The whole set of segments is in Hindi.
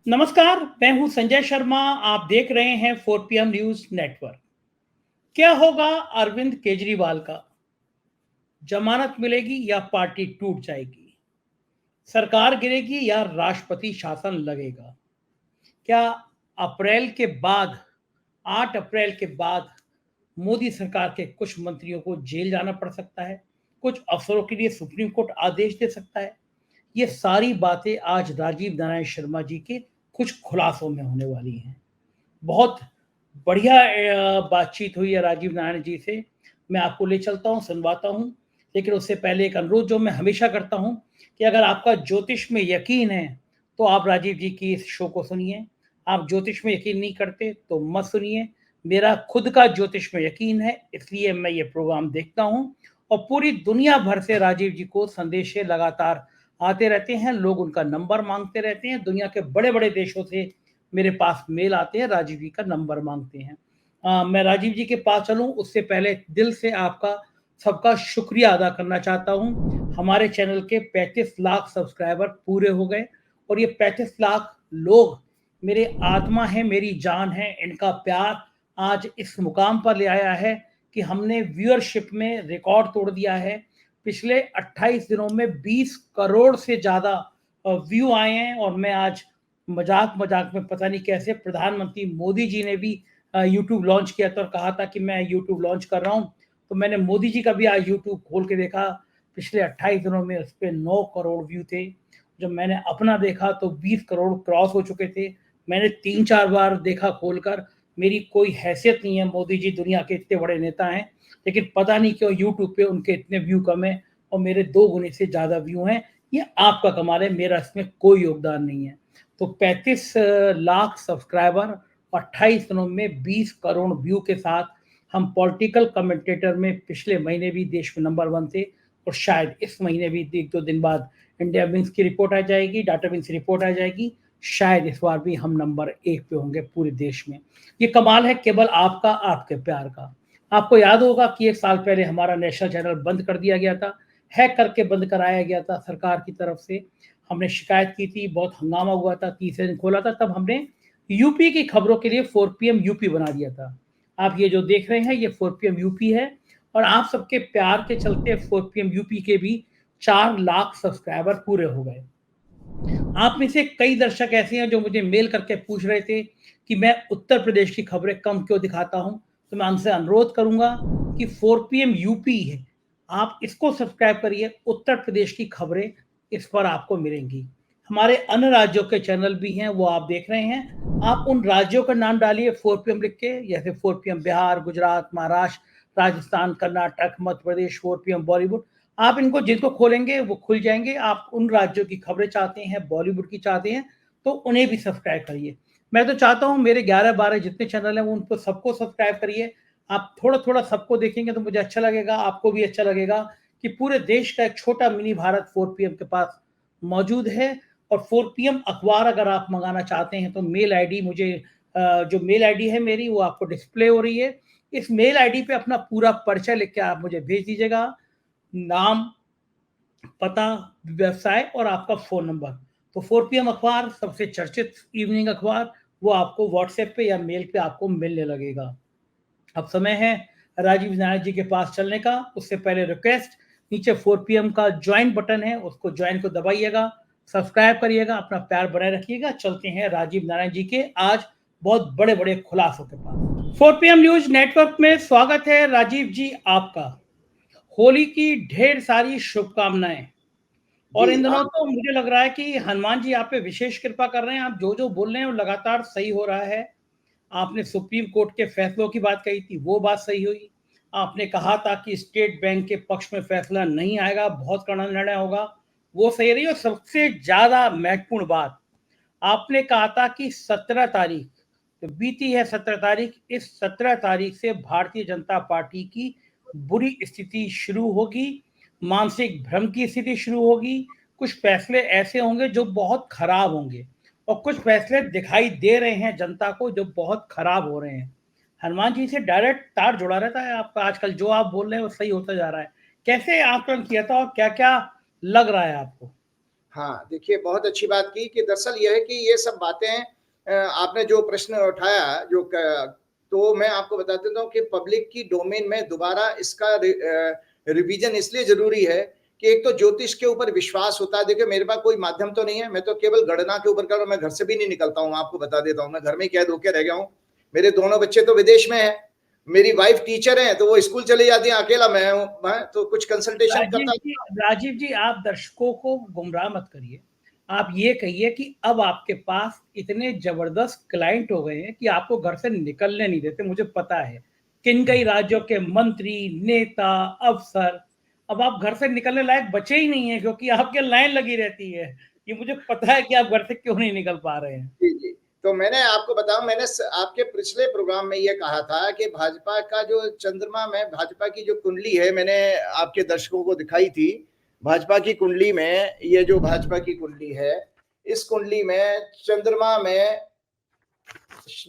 नमस्कार, मैं हूं संजय शर्मा। आप देख रहे हैं 4 PM न्यूज नेटवर्क। क्या होगा अरविंद केजरीवाल का? जमानत मिलेगी या पार्टी टूट जाएगी? सरकार गिरेगी या राष्ट्रपति शासन लगेगा? क्या अप्रैल के बाद 8 अप्रैल के बाद मोदी सरकार के कुछ मंत्रियों को जेल जाना पड़ सकता है? कुछ अफसरों के लिए सुप्रीम कोर्ट आदेश दे सकता है? ये सारी बातें आज राजीव नारायण शर्मा जी के कुछ खुलासों में होने वाली हैं। बहुत बढ़िया बातचीत हुई है राजीव नारायण जी से। मैं आपको ले चलता हूँ, सुनवाता हूँ। लेकिन उससे पहले एक अनुरोध जो मैं हमेशा करता हूँ कि अगर आपका ज्योतिष में यकीन है, तो आप राजीव जी की इस शो को सुनिए। आप ज्योतिष में यकीन नहीं करते, तो मत सुनिए। मेरा खुद का ज्योतिष में यकीन है, इसलिए मैं ये प्रोग्राम देखता हूँ और पूरी दुनिया भर से राजीव जी को संदेशे लगातार आते रहते हैं। लोग उनका नंबर माँगते रहते हैं। दुनिया के बड़े-बड़े देशों से मेरे पास मेल आते हैं, राजीव जी का नंबर मांगते हैं। मैं राजीव जी के पास चलूं उससे पहले दिल से आपका सबका शुक्रिया अदा करना चाहता हूं। हमारे चैनल के 35 लाख सब्सक्राइबर पूरे हो गए और ये 35 लाख लोग मेरे आत्मा है, मेरी जान है। इनका प्यार आज इस मुकाम पर ले आया है कि हमने व्यूअरशिप में रिकॉर्ड तोड़ दिया है। पिछले 28 दिनों में 20 करोड़ से ज़्यादा व्यू आए हैं और मैं आज मजाक मजाक में पता नहीं कैसे प्रधानमंत्री मोदी जी ने भी यूट्यूब लॉन्च किया था और कहा था कि मैं यूट्यूब लॉन्च कर रहा हूँ। तो मैंने मोदी जी का भी आज यूट्यूब खोल के देखा। पिछले 28 दिनों में उस पर 9 करोड़ व्यू थे। जब मैंने अपना देखा तो 20 करोड़ क्रॉस हो चुके थे। मैंने 3-4 बार देखा खोलकर। मेरी कोई हैसियत नहीं है, मोदी जी दुनिया के इतने बड़े नेता हैं, लेकिन पता नहीं क्यों यूट्यूब पे उनके इतने व्यू कम है और मेरे 2 गुने से ज़्यादा व्यू हैं। ये आपका कमाल है, मेरा इसमें कोई योगदान नहीं है। तो 35 लाख सब्सक्राइबर, 28 दिनों में 20 करोड़ व्यू के साथ हम पॉलिटिकल कमेंटेटर में पिछले महीने भी देश में नंबर 1 थे और शायद इस महीने भी 1-2 दिन बाद इंडिया विंग्स की रिपोर्ट आ जाएगी, डाटा विंग्स की रिपोर्ट आ जाएगी। शायद इस बार भी हम नंबर 1 पे होंगे पूरे देश में। ये कमाल है केवल आपका, आपके प्यार का। आपको याद होगा कि 1 साल पहले हमारा नेशनल चैनल बंद कर दिया गया था, हैक करके बंद कराया गया था सरकार की तरफ से। हमने शिकायत की थी, बहुत हंगामा हुआ था, तीसरे दिन खोला था। तब हमने यूपी की खबरों के लिए 4 PM यूपी बना दिया था। आप ये जो देख रहे हैं ये 4 PM यूपी है और आप सबके प्यार के चलते 4 PM यूपी के भी 4 लाख सब्सक्राइबर पूरे हो गए। आप में से कई दर्शक ऐसे हैं जो मुझे मेल करके पूछ रहे थे कि मैं उत्तर प्रदेश की खबरें कम क्यों दिखाता हूं। तो मैं उनसे अनुरोध करूंगा कि 4 PM यूपी है, आप इसको सब्सक्राइब करिए। उत्तर प्रदेश की खबरें इस पर आपको मिलेंगी। हमारे अन्य राज्यों के चैनल भी हैं, वो आप देख रहे हैं। आप उन राज्यों का नाम डालिए 4 PM लिख के, जैसे 4 PM बिहार, गुजरात, महाराष्ट्र, राजस्थान, कर्नाटक, मध्य प्रदेश, 4 PM बॉलीवुड। आप इनको जिनको खोलेंगे वो खुल जाएंगे। आप उन राज्यों की खबरें चाहते हैं, बॉलीवुड की चाहते हैं, तो उन्हें भी सब्सक्राइब करिए। मैं तो चाहता हूं मेरे 11-12 जितने चैनल हैं वो उनको सबको सब्सक्राइब करिए। आप थोड़ा थोड़ा सबको देखेंगे तो मुझे अच्छा लगेगा, आपको भी अच्छा लगेगा कि पूरे देश का एक छोटा मिनी भारत 4 PM के पास मौजूद है। और 4 PM अखबार अगर आप मंगाना चाहते हैं तो मेल आईडी मुझे जो मेल आईडी है मेरी वो आपको डिस्प्ले हो रही है। इस मेल आईडी पे अपना पूरा परिचय लिख के आप मुझे भेज दीजिएगा। नाम, पता, व्यवसाय और आपका फ़ोन नंबर। तो 4 PM अखबार सबसे चर्चित इवनिंग अखबार, वो आपको व्हाट्सएप पे या मेल पे आपको मिलने लगेगा। अब समय है राजीव नारायण जी के पास चलने का। उससे पहले रिक्वेस्ट, नीचे 4 PM का ज्वाइन बटन है, उसको ज्वाइन को दबाइएगा, सब्सक्राइब करिएगा, अपना प्यार बनाए रखिएगा। चलते हैं राजीव नारायण जी के आज बहुत बड़े-बड़े खुलासों के पास। 4 PM न्यूज़ नेटवर्क में स्वागत है राजीव जी आपका। होली की ढेर सारी शुभकामनाएँ। और जी इन दिनों तो मुझे लग रहा है कि हनुमान जी आप पे विशेष कृपा कर रहे हैं। आप जो-जो बोल रहे हैं वो लगातार सही हो रहा है। आपने सुप्रीम कोर्ट के फैसलों की बात कही थी, वो बात सही हुई। आपने कहा था कि स्टेट बैंक के पक्ष में फैसला नहीं आएगा, बहुत कड़ा निर्णय होगा, वो सही रही। और सबसे ज़्यादा महत्वपूर्ण बात, आपने कहा था कि 17 तारीख, तो बीती है 17 तारीख, इस 17 तारीख से भारतीय जनता पार्टी की बुरी स्थिति शुरू होगी, मानसिक भ्रम की स्थिति शुरू होगी। कुछ फैसले ऐसे होंगे जो बहुत खराब होंगे और कुछ फैसले दिखाई दे रहे हैं जनता को जो बहुत खराब हो रहे हैं। हनुमान जी से डायरेक्ट तार जुड़ा रहता है आपका। आजकल जो आप बोल रहे हैं वो सही होता जा रहा है। कैसे आकलन किया था और क्या-क्या लग रहा है आपको? हाँ, देखिए बहुत अच्छी बात की कि दरअसल ये है कि ये सब बातें आपने जो प्रश्न उठाया जो तो मैं आपको बता देता हूँ कि पब्लिक की डोमेन में दोबारा इसका रिवीजन इसलिए जरूरी है कि एक तो ज्योतिष के ऊपर विश्वास होता है। देखिए मेरे पास कोई माध्यम तो नहीं है, मैं तो केवल गणना के ऊपर कर रहा हूँ, मैं घर से भी नहीं निकलता हूँ, आपको बता देता हूँ, मैं घर में कैद होकर रह गया हूँ। मेरे दोनों बच्चे तो विदेश में है, मेरी वाइफ टीचर है तो वो स्कूल चली जाती है, अकेला मैं हूँ, तो कुछ कंसल्टेशन करता। राजीव जी, आप दर्शकों को गुमराह मत करिए। आप ये कहिए कि अब आपके पास इतने जबरदस्त क्लाइंट हो गए हैं कि आपको घर से निकलने नहीं देते। मुझे पता है किन कई राज्यों के मंत्री, नेता, अफसर, अब आप घर से निकलने लायक बचे ही नहीं है क्योंकि आपके लाइन लगी रहती है। ये मुझे पता है कि आप घर से क्यों नहीं निकल पा रहे हैं। जी जी, तो मैंने आपको बताऊं, मैंने आपके पिछले प्रोग्राम में ये कहा था कि भाजपा का जो चंद्रमा में भाजपा की जो कुंडली है, मैंने आपके दर्शकों को दिखाई थी। भाजपा की कुंडली में ये जो भाजपा की कुंडली है, इस कुंडली में चंद्रमा में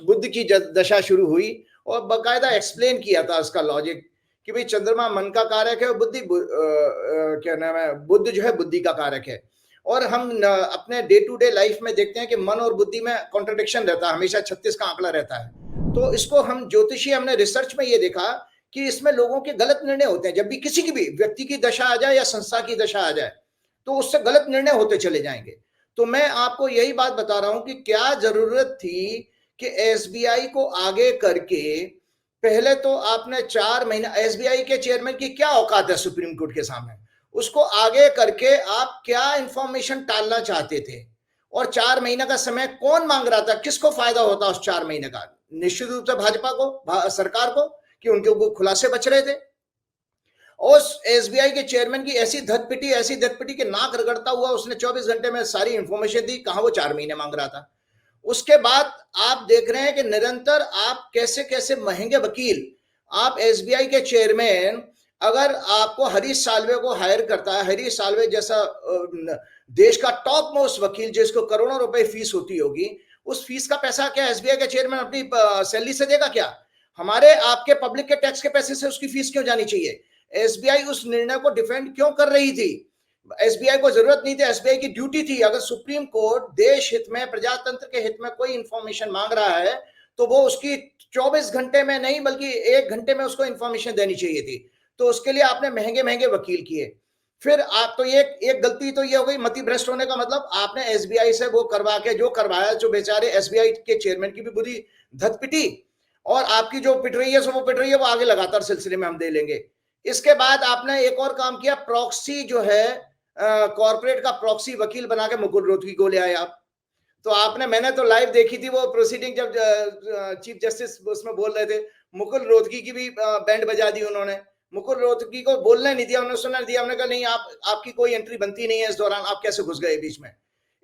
बुद्ध की दशा शुरू हुई और बकायदा एक्सप्लेन किया था उसका लॉजिक कि भाई चंद्रमा मन का कारक है और क्या नाम है, बुद्ध जो है बुद्धि का कारक है। और हम अपने डे टू डे लाइफ में देखते हैं कि मन और बुद्धि में कॉन्ट्रडिक्शन रहता है, हमेशा 36 का आंकड़ा रहता है। तो इसको हम ज्योतिषी, हमने रिसर्च में ये देखा कि इसमें लोगों के गलत निर्णय होते हैं। जब भी किसी की भी व्यक्ति की दशा आ जाए या संस्था की दशा आ जाए तो उससे गलत निर्णय होते चले जाएंगे। तो मैं आपको यही बात बता रहा हूं कि क्या जरूरत थी कि एसबीआई को आगे करके, पहले तो आपने 4 महीना, एसबीआई के चेयरमैन की क्या औकात है सुप्रीम कोर्ट के सामने, उसको आगे करके आप क्या इंफॉर्मेशन टालना चाहते थे? और 4 महीने का समय कौन मांग रहा था? किसको फायदा होता उस 4 महीने का? निश्चित रूप से भाजपा को, सरकार को, कि उनके खुलासे बच रहे थे। और एसबीआई के चेयरमैन की ऐसी धत पिटी कि नाक रगड़ता हुआ उसने 24 घंटे में सारी इंफॉर्मेशन दी, कहां वो 4 महीने मांग रहा था। उसके बाद आप देख रहे हैं कि निरंतर आप कैसे कैसे महंगे वकील, आप एसबीआई के चेयरमैन, अगर आपको हरीश साल्वे को हायर करता है, हरीश साल्वे जैसा देश का टॉप मोस्ट वकील जिसको करोड़ों रुपए फीस होती होगी, उस फीस का पैसा क्या एसबीआई का चेयरमैन अपनी सैलरी से देगा क्या? हमारे आपके पब्लिक के टैक्स के पैसे से उसकी फीस क्यों जानी चाहिए? एसबीआई उस निर्णय को डिफेंड क्यों कर रही थी? एसबीआई को जरूरत नहीं थी, एसबीआई की ड्यूटी थी। अगर सुप्रीम कोर्ट देश हित में, प्रजातंत्र के हित में कोई इंफॉर्मेशन मांग रहा है तो वो उसकी 24 घंटे में नहीं बल्कि 1 घंटे में उसको इंफॉर्मेशन देनी चाहिए थी। तो उसके लिए आपने महंगे महंगे वकील किए। फिर आप तो ये एक गलती तो ये हो गई, मति भ्रष्ट होने का मतलब आपने एसबीआई से वो करवा के जो करवाया, जो बेचारे एसबीआई के चेयरमैन की भी बुरी धत पिटी, और आपकी जो पिट रही है सो वो पिट रही है, वो आगे लगातार सिलसिले में हम दे लेंगे। इसके बाद आपने एक और काम किया, प्रॉक्सी जो है कॉर्पोरेट का प्रॉक्सी वकील बना के मुकुल रोहतगी को ले आए आप। तो आपने, मैंने तो लाइव देखी थी वो प्रोसीडिंग, जब चीफ जस्टिस उसमें बोल रहे थे, मुकुल रोहतगी की भी बैंड बजा दी उन्होंने। मुकुल रोहतगी को बोलने नहीं दिया, उन्होंने सुनने दिया। हमने कहा नहीं, आपकी कोई एंट्री बनती नहीं है इस दौरान, आप कैसे घुस गए बीच में?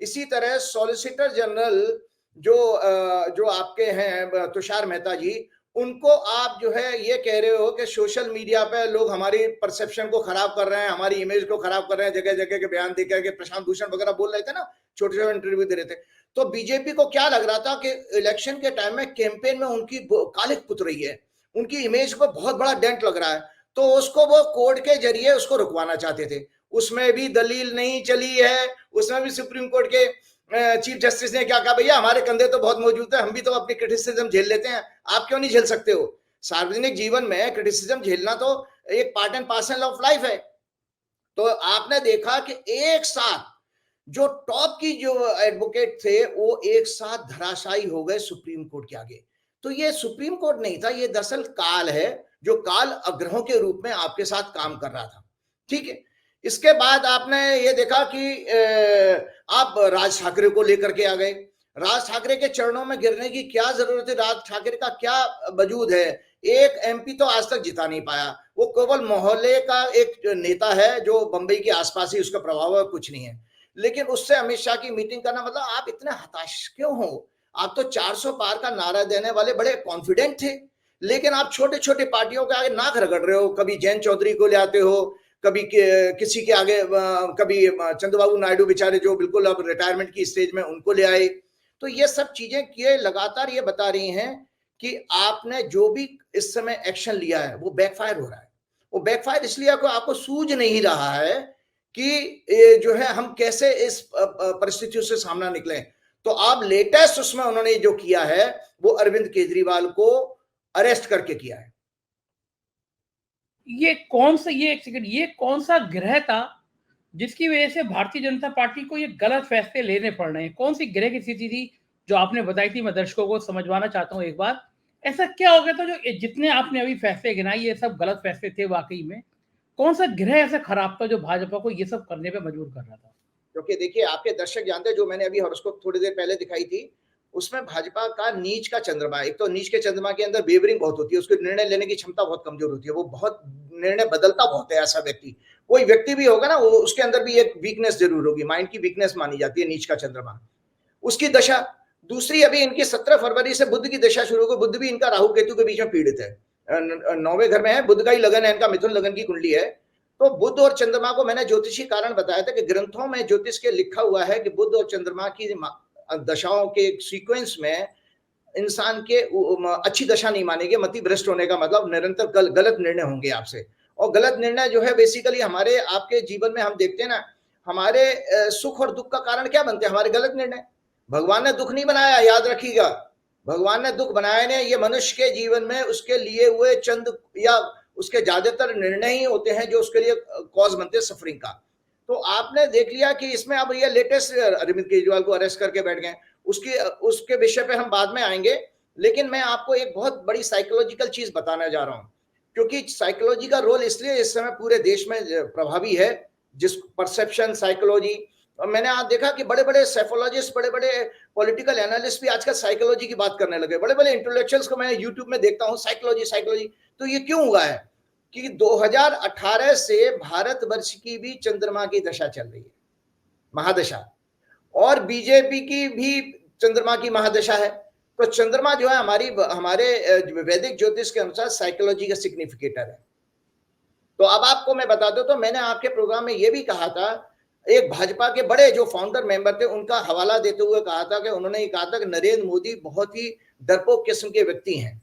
इसी तरह सॉलिसिटर जनरल जो आपके हैं तुषार मेहता जी, उनको आप जो है ये कह रहे हो कि सोशल मीडिया पे लोग हमारी परसेप्शन को खराब कर रहे हैं, हमारी इमेज को खराब कर रहे हैं, जगह जगह के बयान देकर के प्रशांत भूषण वगैरह बोल रहे थे ना, छोटे छोटे इंटरव्यू दे रहे थे। तो बीजेपी को क्या लग रहा था कि इलेक्शन के टाइम में कैंपेन में उनकी कालिक पुत रही है, उनकी इमेज पर बहुत बड़ा डेंट लग रहा है, तो उसको वो कोर्ट के जरिए उसको रुकवाना चाहते थे। उसमें भी दलील नहीं चली है, उसमें भी सुप्रीम कोर्ट के चीफ जस्टिस ने क्या कहा, भैया हमारे कंधे तो बहुत मौजूद है, हम भी तो अपनी क्रिटिसिज्म झेल लेते हैं, आप क्यों नहीं झेल सकते हो? सार्वजनिक जीवन में क्रिटिसिज्म झेलना तो एक part and parcel of life है। तो आपने देखा कि एक साथ जो टॉप की जो एडवोकेट थे वो एक साथ धराशायी हो गए सुप्रीम कोर्ट के आगे। तो ये सुप्रीम कोर्ट नहीं था, ये दरअसल काल है, जो काल अग्रहों के रूप में आपके साथ काम कर रहा था। ठीक है। इसके बाद आपने ये देखा कि आप राज ठाकरे को लेकर के आ गए। राज ठाकरे के चरणों में गिरने की क्या जरूरत है? राज ठाकरे का क्या वजूद है? एक एमपी तो आज तक जिता नहीं पाया, वो केवल मोहल्ले का एक नेता है जो बंबई के आसपास ही उसका प्रभाव है, कुछ नहीं है। लेकिन उससे अमित शाह की मीटिंग करना, मतलब आप इतने हताश क्यों हो? आप तो 400 पार का नारा देने वाले बड़े कॉन्फिडेंट थे, लेकिन आप छोटे छोटे पार्टियों के आगे नाक रगड़ रहे हो। कभी जयंत चौधरी को ले आते हो, कभी किसी के आगे, कभी चंद्रबाबू नायडू बेचारे जो बिल्कुल अब रिटायरमेंट की स्टेज में, उनको ले आए। तो ये सब चीजें किए लगातार ये बता रही हैं कि आपने जो भी इस समय एक्शन लिया है वो बैकफायर हो रहा है। वो बैकफायर इसलिए आपको सूझ नहीं रहा है कि जो है हम कैसे इस परिस्थितियों से सामना निकलें। तो अब लेटेस्ट उसमें उन्होंने जो किया है वो अरविंद केजरीवाल को अरेस्ट करके किया है। ये एक सेकंड, ये कौन सा ग्रह था जिसकी वजह से भारतीय जनता पार्टी को ये गलत फैसले लेने पड़ रहे हैं? कौन सी ग्रह की स्थिति थी जो आपने बताई थी? मैं दर्शकों को समझवाना चाहता हूँ एक बार। ऐसा क्या हो गया था जो जितने आपने अभी फैसले गिनाए ये सब गलत फैसले थे वाकई में? कौन सा ग्रह ऐसा खराब था जो भाजपा को ये सब करने पे मजबूर कर रहा था? क्योंकि देखिए आपके दर्शक जानते हैं, जो मैंने अभी हॉरोस्कोप थोड़ी देर पहले दिखाई थी, उसमें भाजपा का नीच का चंद्रमा, एक तो नीच के चंद्रमा के अंदर वेवरिंग बहुत होती है, उसके निर्णय लेने की क्षमता बहुत कमजोर होती है, वो बहुत निर्णय बदलता बहुत है। ऐसा व्यक्ति, कोई व्यक्ति भी होगा ना, वो उसके अंदर भी एक वीकनेस जरूर होगी, माइंड की वीकनेस मानी जाती है नीच का चंद्रमा, उसकी दशा। दूसरी, अभी इनकी 17 फरवरी से बुध की दशा शुरू होगी। बुध भी इनका राहु केतु के बीच में पीड़ित है, 9वें घर में है, बुध का ही लगन है इनका, मिथुन लगन की कुंडली है। तो बुध और चंद्रमा को मैंने ज्योतिषी कारण बताया था कि ग्रंथों में ज्योतिष के लिखा हुआ है कि बुध और चंद्रमा की दशाओं के सीक्वेंस में इंसान के अच्छी दशा नहीं मानेंगे। मति भ्रष्ट होने का मतलब निरंतर गलत निर्णय होंगे आपसे, और गलत निर्णय जो है बेसिकली हमारे आपके जीवन में हम देखते हैं ना, हमारे सुख और दुख का कारण क्या बनते हैं? हमारे गलत निर्णय। भगवान ने दुख नहीं बनाया, याद रखिएगा, भगवान ने दुख बनाए ने, ये मनुष्य के जीवन में उसके लिए हुए चंद या उसके ज्यादातर निर्णय ही होते हैं जो उसके लिए कॉज बनते हैं सफरिंग का। तो आपने देख लिया कि इसमें अब ये लेटेस्ट अरविंद केजरीवाल को अरेस्ट करके बैठ गए, उसके विषय पे हम बाद में आएंगे। लेकिन मैं आपको एक बहुत बड़ी साइकोलॉजिकल चीज बताने जा रहा हूं, क्योंकि साइकोलॉजी का रोल इसलिए इस समय पूरे देश में प्रभावी है, जिस परसेप्शन साइकोलॉजी। और मैंने आज देखा कि बड़े बड़े साइकोलॉजिस्ट, बड़े बड़े पॉलिटिकल एनालिस्ट भी आजकल साइकोलॉजी की बात करने लगे। बड़े बड़े इंटेलेक्चुअल्स को मैं यूट्यूब में देखता हूँ, साइकोलॉजी साइकोलॉजी। तो ये क्यों हुआ है कि 2018 से भारतवर्ष की भी चंद्रमा की दशा चल रही है, महादशा, और बीजेपी की भी चंद्रमा की महादशा है। तो चंद्रमा जो है हमारे वैदिक ज्योतिष के अनुसार साइकोलॉजी का सिग्निफिकेटर है। तो अब आपको मैं बता दूं, तो मैंने आपके प्रोग्राम में यह भी कहा था, एक भाजपा के बड़े जो फाउंडर मेंबर थे उनका हवाला देते हुए कहा था कि उन्होंने ये कहा था कि नरेंद्र मोदी बहुत ही डरपोक किस्म के व्यक्ति हैं।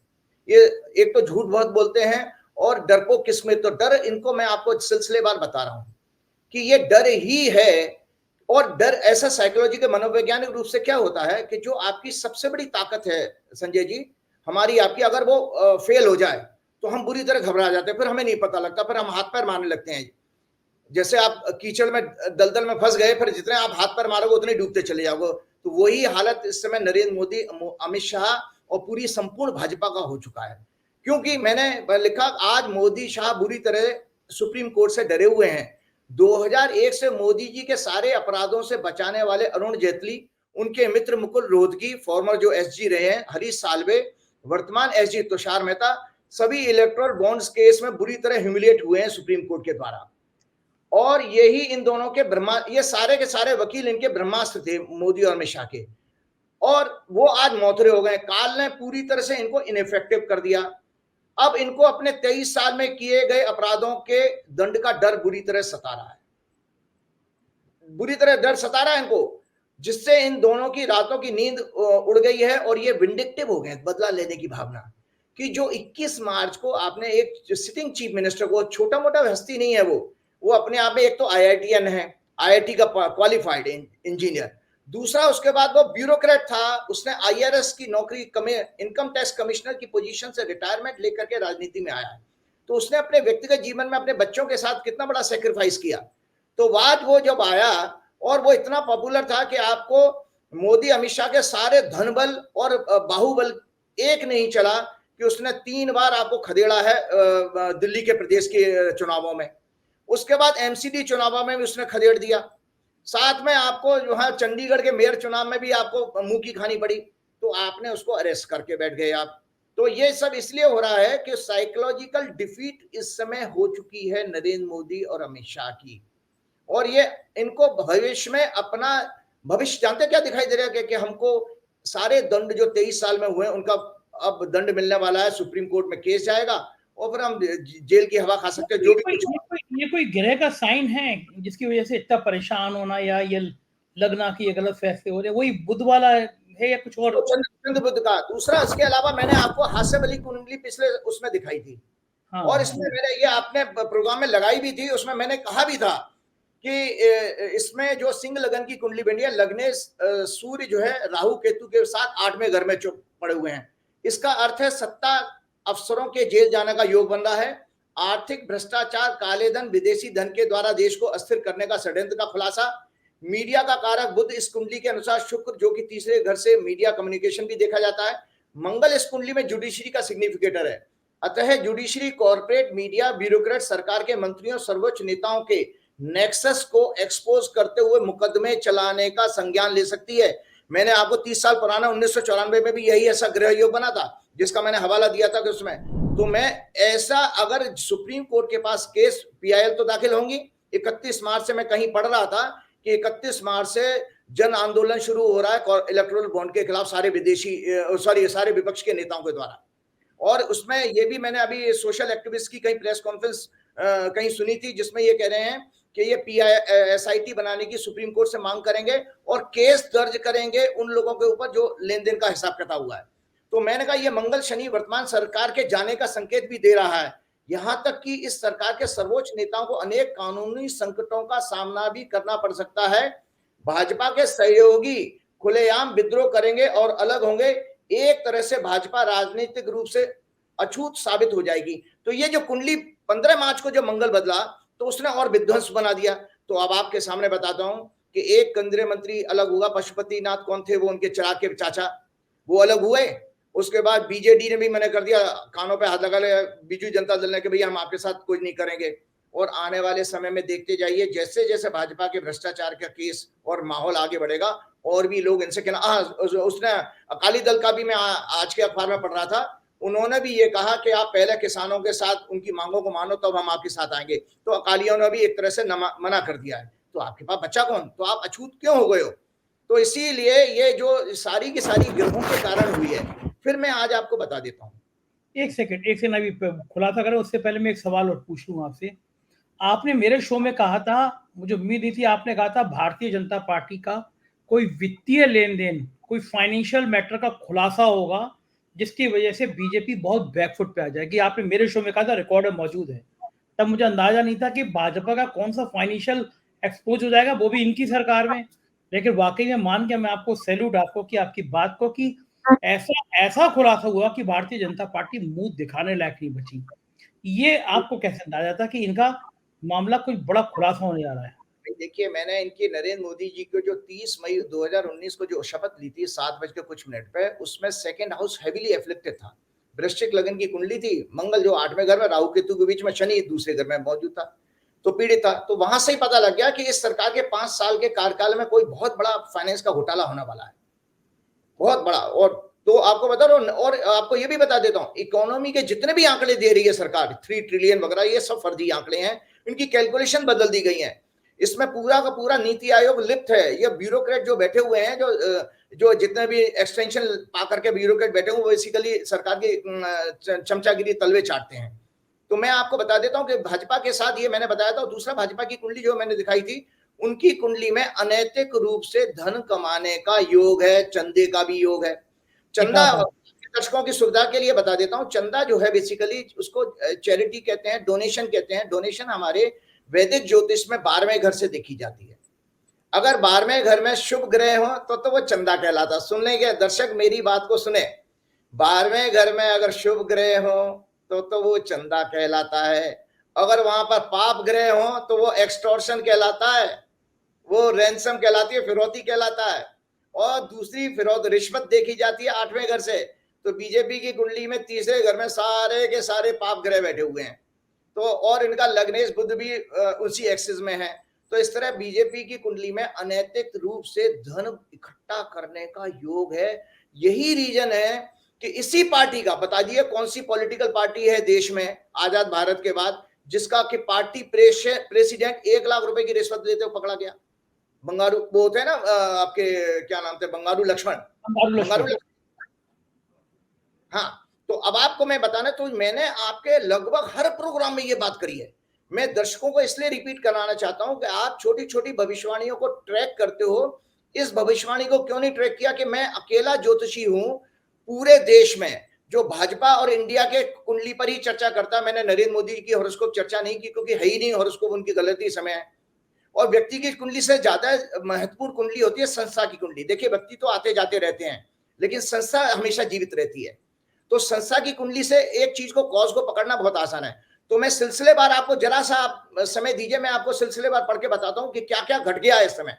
ये एक तो झूठ बहुत बोलते हैं और डरपोक किस्म, तो डर इनको मैं आपको सिलसिलेवार बता रहा हूं कि ये डर ही है। और डर ऐसा साइकोलॉजी के मनोवैज्ञानिक रूप से क्या होता है कि जो आपकी सबसे बड़ी ताकत है संजय जी, हमारी आपकी, अगर वो फेल हो जाए तो हम बुरी तरह घबरा जाते हैं, फिर हमें नहीं पता लगता, फिर हम हाथ पैर मारने लगते हैं। जैसे आप कीचड़ में दलदल में फंस गए, फिर जितने आप हाथ पैर मारोगे उतने डूबते चले जाओगे। तो वही हालत इस समय नरेंद्र मोदी, अमित शाह और पूरी संपूर्ण भाजपा का हो चुका है। क्योंकि मैंने लिखा, आज मोदी शाह बुरी तरह सुप्रीम कोर्ट से डरे हुए हैं। 2001 से मोदी जी के सारे अपराधों से बचाने वाले अरुण जेटली, उनके मित्र मुकुल रोहतगी, फॉर्मर जो एसजी रहे हैं हरीश साल्वे, वर्तमान एसजी तुषार मेहता, सभी इलेक्टोरल बॉन्ड्स केस में बुरी तरह ह्यूमिलिएट हुए हैं सुप्रीम कोर्ट के द्वारा। और यही इन दोनों के ये सारे के सारे वकील इनके ब्रह्मास्त्र थे, मोदी और अमित शाह के, और वो आज मौथरे हो गए। काल ने पूरी तरह से इनको इनइफेक्टिव कर दिया। अब इनको अपने 23 साल में किए गए अपराधों के दंड का डर बुरी तरह सता रहा है, बुरी तरह डर सता रहा है इनको, जिससे इन दोनों की रातों की नींद उड़ गई है और ये विंडिक्टिव हो गए, बदला लेने की भावना। कि जो 21 मार्च को आपने एक सिटिंग चीफ मिनिस्टर को, छोटा मोटा हस्ती नहीं है वो अपने आप में एक तो IITN है, IIT का क्वालिफाइड इंजीनियर, दूसरा उसके बाद वो ब्यूरोक्रेट था, उसने IRS की नौकरी, इनकम टैक्स कमिश्नर की पोजीशन से रिटायरमेंट लेकर के राजनीति में आया है। तो उसने अपने व्यक्तिगत जीवन में अपने बच्चों के साथ कितना बड़ा सेक्रीफाइस किया। तो आज वो जब आया और वो इतना पॉपुलर था कि आपको मोदी अमित शाह के सारे धनबल और बाहुबल एक नहीं चला कि उसने 3 बार आपको खदेड़ा है दिल्ली के प्रदेश के चुनावों में, उसके बाद MCD चुनावों में भी उसने खदेड़ दिया, साथ में आपको जो है चंडीगढ़ के मेयर चुनाव में भी आपको मुंह की खानी पड़ी, तो आपने उसको अरेस्ट करके बैठ गए आप। तो ये सब इसलिए हो रहा है कि साइकोलॉजिकल डिफीट इस समय हो चुकी है नरेंद्र मोदी और अमित शाह की, और ये इनको भविष्य में अपना भविष्य जानते क्या दिखाई दे रहा है कि हमको सारे दंड जो 23 साल में हुए उनका अब दंड मिलने वाला है, सुप्रीम कोर्ट में केस जाएगा और फिर हम जेल की हवा खा सकते हैं। जो भी ये कोई ग्रह का साइन है जिसकी वजह से इतना परेशान होना या ये लगना कि ये गलत फैसले हो रहे, वही बुध वाला है या कुछ और? चंद्र बुध का। दूसरा, इसके अलावा मैंने आपको हास्य बली कुंडली पिछले उसमें दिखाई थी, हाँ, और इसमें मैंने ये आपने प्रोग्राम में लगाई भी थी, उसमें मैंने कहा भी था कि इसमें जो सिंह लगन की कुंडली बनी है, लगने सूर्य जो है राहु केतु के साथ 8वें घर में चुप पड़े हुए हैं। इसका अर्थ है सत्ता अफसरों के जेल जाने का योग बन रहा है। आर्थिक भ्रष्टाचार, काले धन, विदेशी धन के द्वारा देश को अस्थिर करने का षड्यंत्र का खुलासा। मीडिया का कारक बुध इस कुंडली के अनुसार शुक्र, जो कि तीसरे घर से मीडिया कम्युनिकेशन भी देखा जाता है। मंगल इस कुंडली में जुडिशरी का सिग्निफिकेटर है। अतः जुडिशरी, कॉर्पोरेट, मीडिया, ब्यूरोक्रेट, सरकार के मंत्रियों, सर्वोच्च नेताओं के नेक्सस को एक्सपोज करते हुए मुकदमे चलाने का संज्ञान ले सकती है। मैंने आपको 30 साल पुराना 1994 में भी यही ऐसा ग्रह योग बना था, जिसका मैंने हवाला दिया था कि उसमें तो मैं ऐसा, अगर सुप्रीम कोर्ट के पास केस, पीआईएल तो दाखिल होंगी। 31 मार्च से मैं कहीं पढ़ रहा था कि 31 मार्च से जन आंदोलन शुरू हो रहा है इलेक्टोरल बॉन्ड के खिलाफ सारे विपक्ष के नेताओं के द्वारा। और उसमें ये भी मैंने अभी सोशल एक्टिविस्ट की कहीं प्रेस कॉन्फ्रेंस कहीं सुनी थी, जिसमें ये कह रहे हैं कि ये SIT बनाने की सुप्रीम कोर्ट से मांग करेंगे और केस दर्ज करेंगे उन लोगों के ऊपर जो लेन देन का हिसाब किताब हुआ है। तो मैंने कहा ये मंगल शनि वर्तमान सरकार के जाने का संकेत भी दे रहा है। यहां तक कि इस सरकार के सर्वोच्च नेताओं को अनेक कानूनी संकटों का सामना भी करना पड़ सकता है। भाजपा के सहयोगी खुलेआम विद्रोह करेंगे और अलग होंगे। एक तरह से भाजपा राजनीतिक रूप से अछूत साबित हो जाएगी। तो ये जो कुंडली 15 मार्च को जो मंगल बदला, तो उसने और विध्वंस बना दिया। तो अब आपके सामने बताता हूं कि एक केंद्रीय मंत्री अलग हुआ, पशुपतिनाथ कौन थे, वो उनके चिराग के चाचा, वो अलग हुए। उसके बाद बीजेडी ने भी मना कर दिया, कानों पे हाथ लगा लिया बीजू जनता दल ने कि भैया हम आपके साथ कुछ नहीं करेंगे। और आने वाले समय में देखते जाइए, जैसे जैसे भाजपा के भ्रष्टाचार का केस और माहौल आगे बढ़ेगा, और भी लोग इनसे कहना। उसने अकाली दल का भी मैं आज के अखबार में पढ़ रहा था, उन्होंने भी ये कहा कि आप पहले किसानों के साथ उनकी मांगों को मानो, तब हम आपके साथ आएंगे। तो अकालियों ने भी एक तरह से मना कर दिया है। तो आपके पास बच्चा कौन, तो आप अछूत क्यों हो गए हो? तो इसीलिए ये जो सारी की सारी गिरोहों के कारण हुई है। फिर मैं आज आपको बता देता हूँ। एक सेकंड अभी खुलासा करें, उससे पहले मैं एक सवाल और पूछ लूँ आपसे। आपने मेरे शो में कहा था, मुझे उम्मीद नहीं थी, आपने कहा था भारतीय जनता पार्टी का कोई वित्तीय लेन देन, कोई फाइनेंशियल मैटर का खुलासा होगा जिसकी वजह से बीजेपी बहुत बैकफुट पे आ जाएगी। आपने मेरे शो में कहा था, रिकॉर्ड में मौजूद है। तब मुझे अंदाजा नहीं था कि भाजपा का कौन सा फाइनेंशियल एक्सपोज हो जाएगा, वो भी इनकी सरकार में। लेकिन वाकई में मान के मैं आपको सैल्यूट आपको कि आपकी बात को कि ऐसा खुलासा हुआ कि भारतीय जनता पार्टी मुंह दिखाने लायक नहीं बची। ये आपको कैसे अंदाजा था कि इनका मामला कुछ बड़ा खुलासा होने जा रहा है? देखिए, मैंने इनकी नरेंद्र मोदी जी को जो 30 मई 2019 को जो शपथ ली थी 7:00 पे, उसमें सेकंड हाउस हेवीली एफ्लिक्टेड था। वृश्चिक लगन की कुंडली थी। मंगल जो 8वें घर में, राहु केतु के बीच में, शनि दूसरे घर में मौजूद था, तो पीड़ित था। तो वहां से ही पता लग गया कि इस सरकार के 5 साल के कार्यकाल में कोई बहुत बड़ा फाइनेंस का घोटाला होने वाला है, बहुत बड़ा। और तो आपको बता रहा हूं, और आपको ये भी बता देता हूं, इकोनॉमी के जितने भी आंकड़े दे रही है सरकार, 3 ट्रिलियन वगैरह, ये सब फर्जी आंकड़े हैं। इनकी कैलकुलेशन बदल दी गई है। इसमें पूरा का पूरा नीति आयोग लिप्त है। ये ब्यूरोक्रेट जो बैठे हुए हैं, जो जितने भी एक्सटेंशन पा करके ब्यूरोक्रेट बैठे हुए, बेसिकली सरकार की चमचागिरी तलवे चाटते हैं। तो मैं आपको बता देता हूं कि भाजपा के साथ ये मैंने बताया था। दूसरा, भाजपा की कुंडली जो मैंने दिखाई थी, उनकी कुंडली में अनैतिक रूप से धन कमाने का योग है, चंदे का भी योग है। चंदा, दर्शकों की सुविधा के लिए बता देता हूं, चंदा जो है बेसिकली उसको चैरिटी कहते हैं, डोनेशन कहते हैं। डोनेशन हमारे वैदिक ज्योतिष में 12वें घर से देखी जाती है। अगर 12वें घर में शुभ ग्रह हो तो वो चंदा कहलाता। सुनने के दर्शक मेरी बात को सुने, 12वें घर में अगर शुभ ग्रह हो तो वो चंदा कहलाता है। अगर वहां पर पाप ग्रह हो तो वो एक्सटॉर्शन कहलाता है, वो रैंसम कहलाती है, फिरौती कहलाता है। और दूसरी फिरौत रिश्वत देखी जाती है 8वें घर से। तो बीजेपी की कुंडली में तीसरे घर में सारे के सारे पाप ग्रह बैठे हुए हैं। तो और इनका लग्नेश बुध भी उसी एक्सिस में है। तो इस तरह बीजेपी की कुंडली में अनैतिक रूप से धन इकट्ठा करने का योग है। यही रीजन है कि इसी पार्टी का, बता दिए कौन सी पॉलिटिकल पार्टी है देश में आजाद भारत के बाद जिसका कि पार्टी प्रेसिडेंट 1 लाख रुपए की रिश्वत लेते हुए पकड़ा गया? बंगारू, वो होते हैं ना आपके, क्या नाम थे, बंगारू लक्ष्मण। हाँ, तो अब आपको मैं बताना, तो मैंने आपके लगभग हर प्रोग्राम में ये बात करी है। मैं दर्शकों को इसलिए रिपीट कराना चाहता हूं कि आप छोटी छोटी भविष्यवाणियों को ट्रैक करते हो। इस भविष्यवाणी को क्यों नहीं ट्रैक किया कि मैं अकेला ज्योतिषी हूं पूरे देश में जो भाजपा और इंडिया के कुंडली पर ही चर्चा करता। मैंने नरेंद्र मोदी की हॉरोस्कोप चर्चा नहीं की, क्योंकि है ही नहीं हॉरोस्कोप, उनकी गलती समय है। और व्यक्ति की कुंडली से ज्यादा महत्वपूर्ण कुंडली होती है संस्था की कुंडली। देखिए, व्यक्ति तो आते जाते रहते हैं, लेकिन संस्था हमेशा जीवित रहती है। तो संस्था की कुंडली से एक चीज को, कॉज को पकड़ना बहुत आसान है। तो मैं सिलसिलेवार, आपको जरा सा आप समय दीजिए, मैं आपको सिलसिलेवार पढ़ के बताता हूं कि क्या क्या घट गया है इस समय।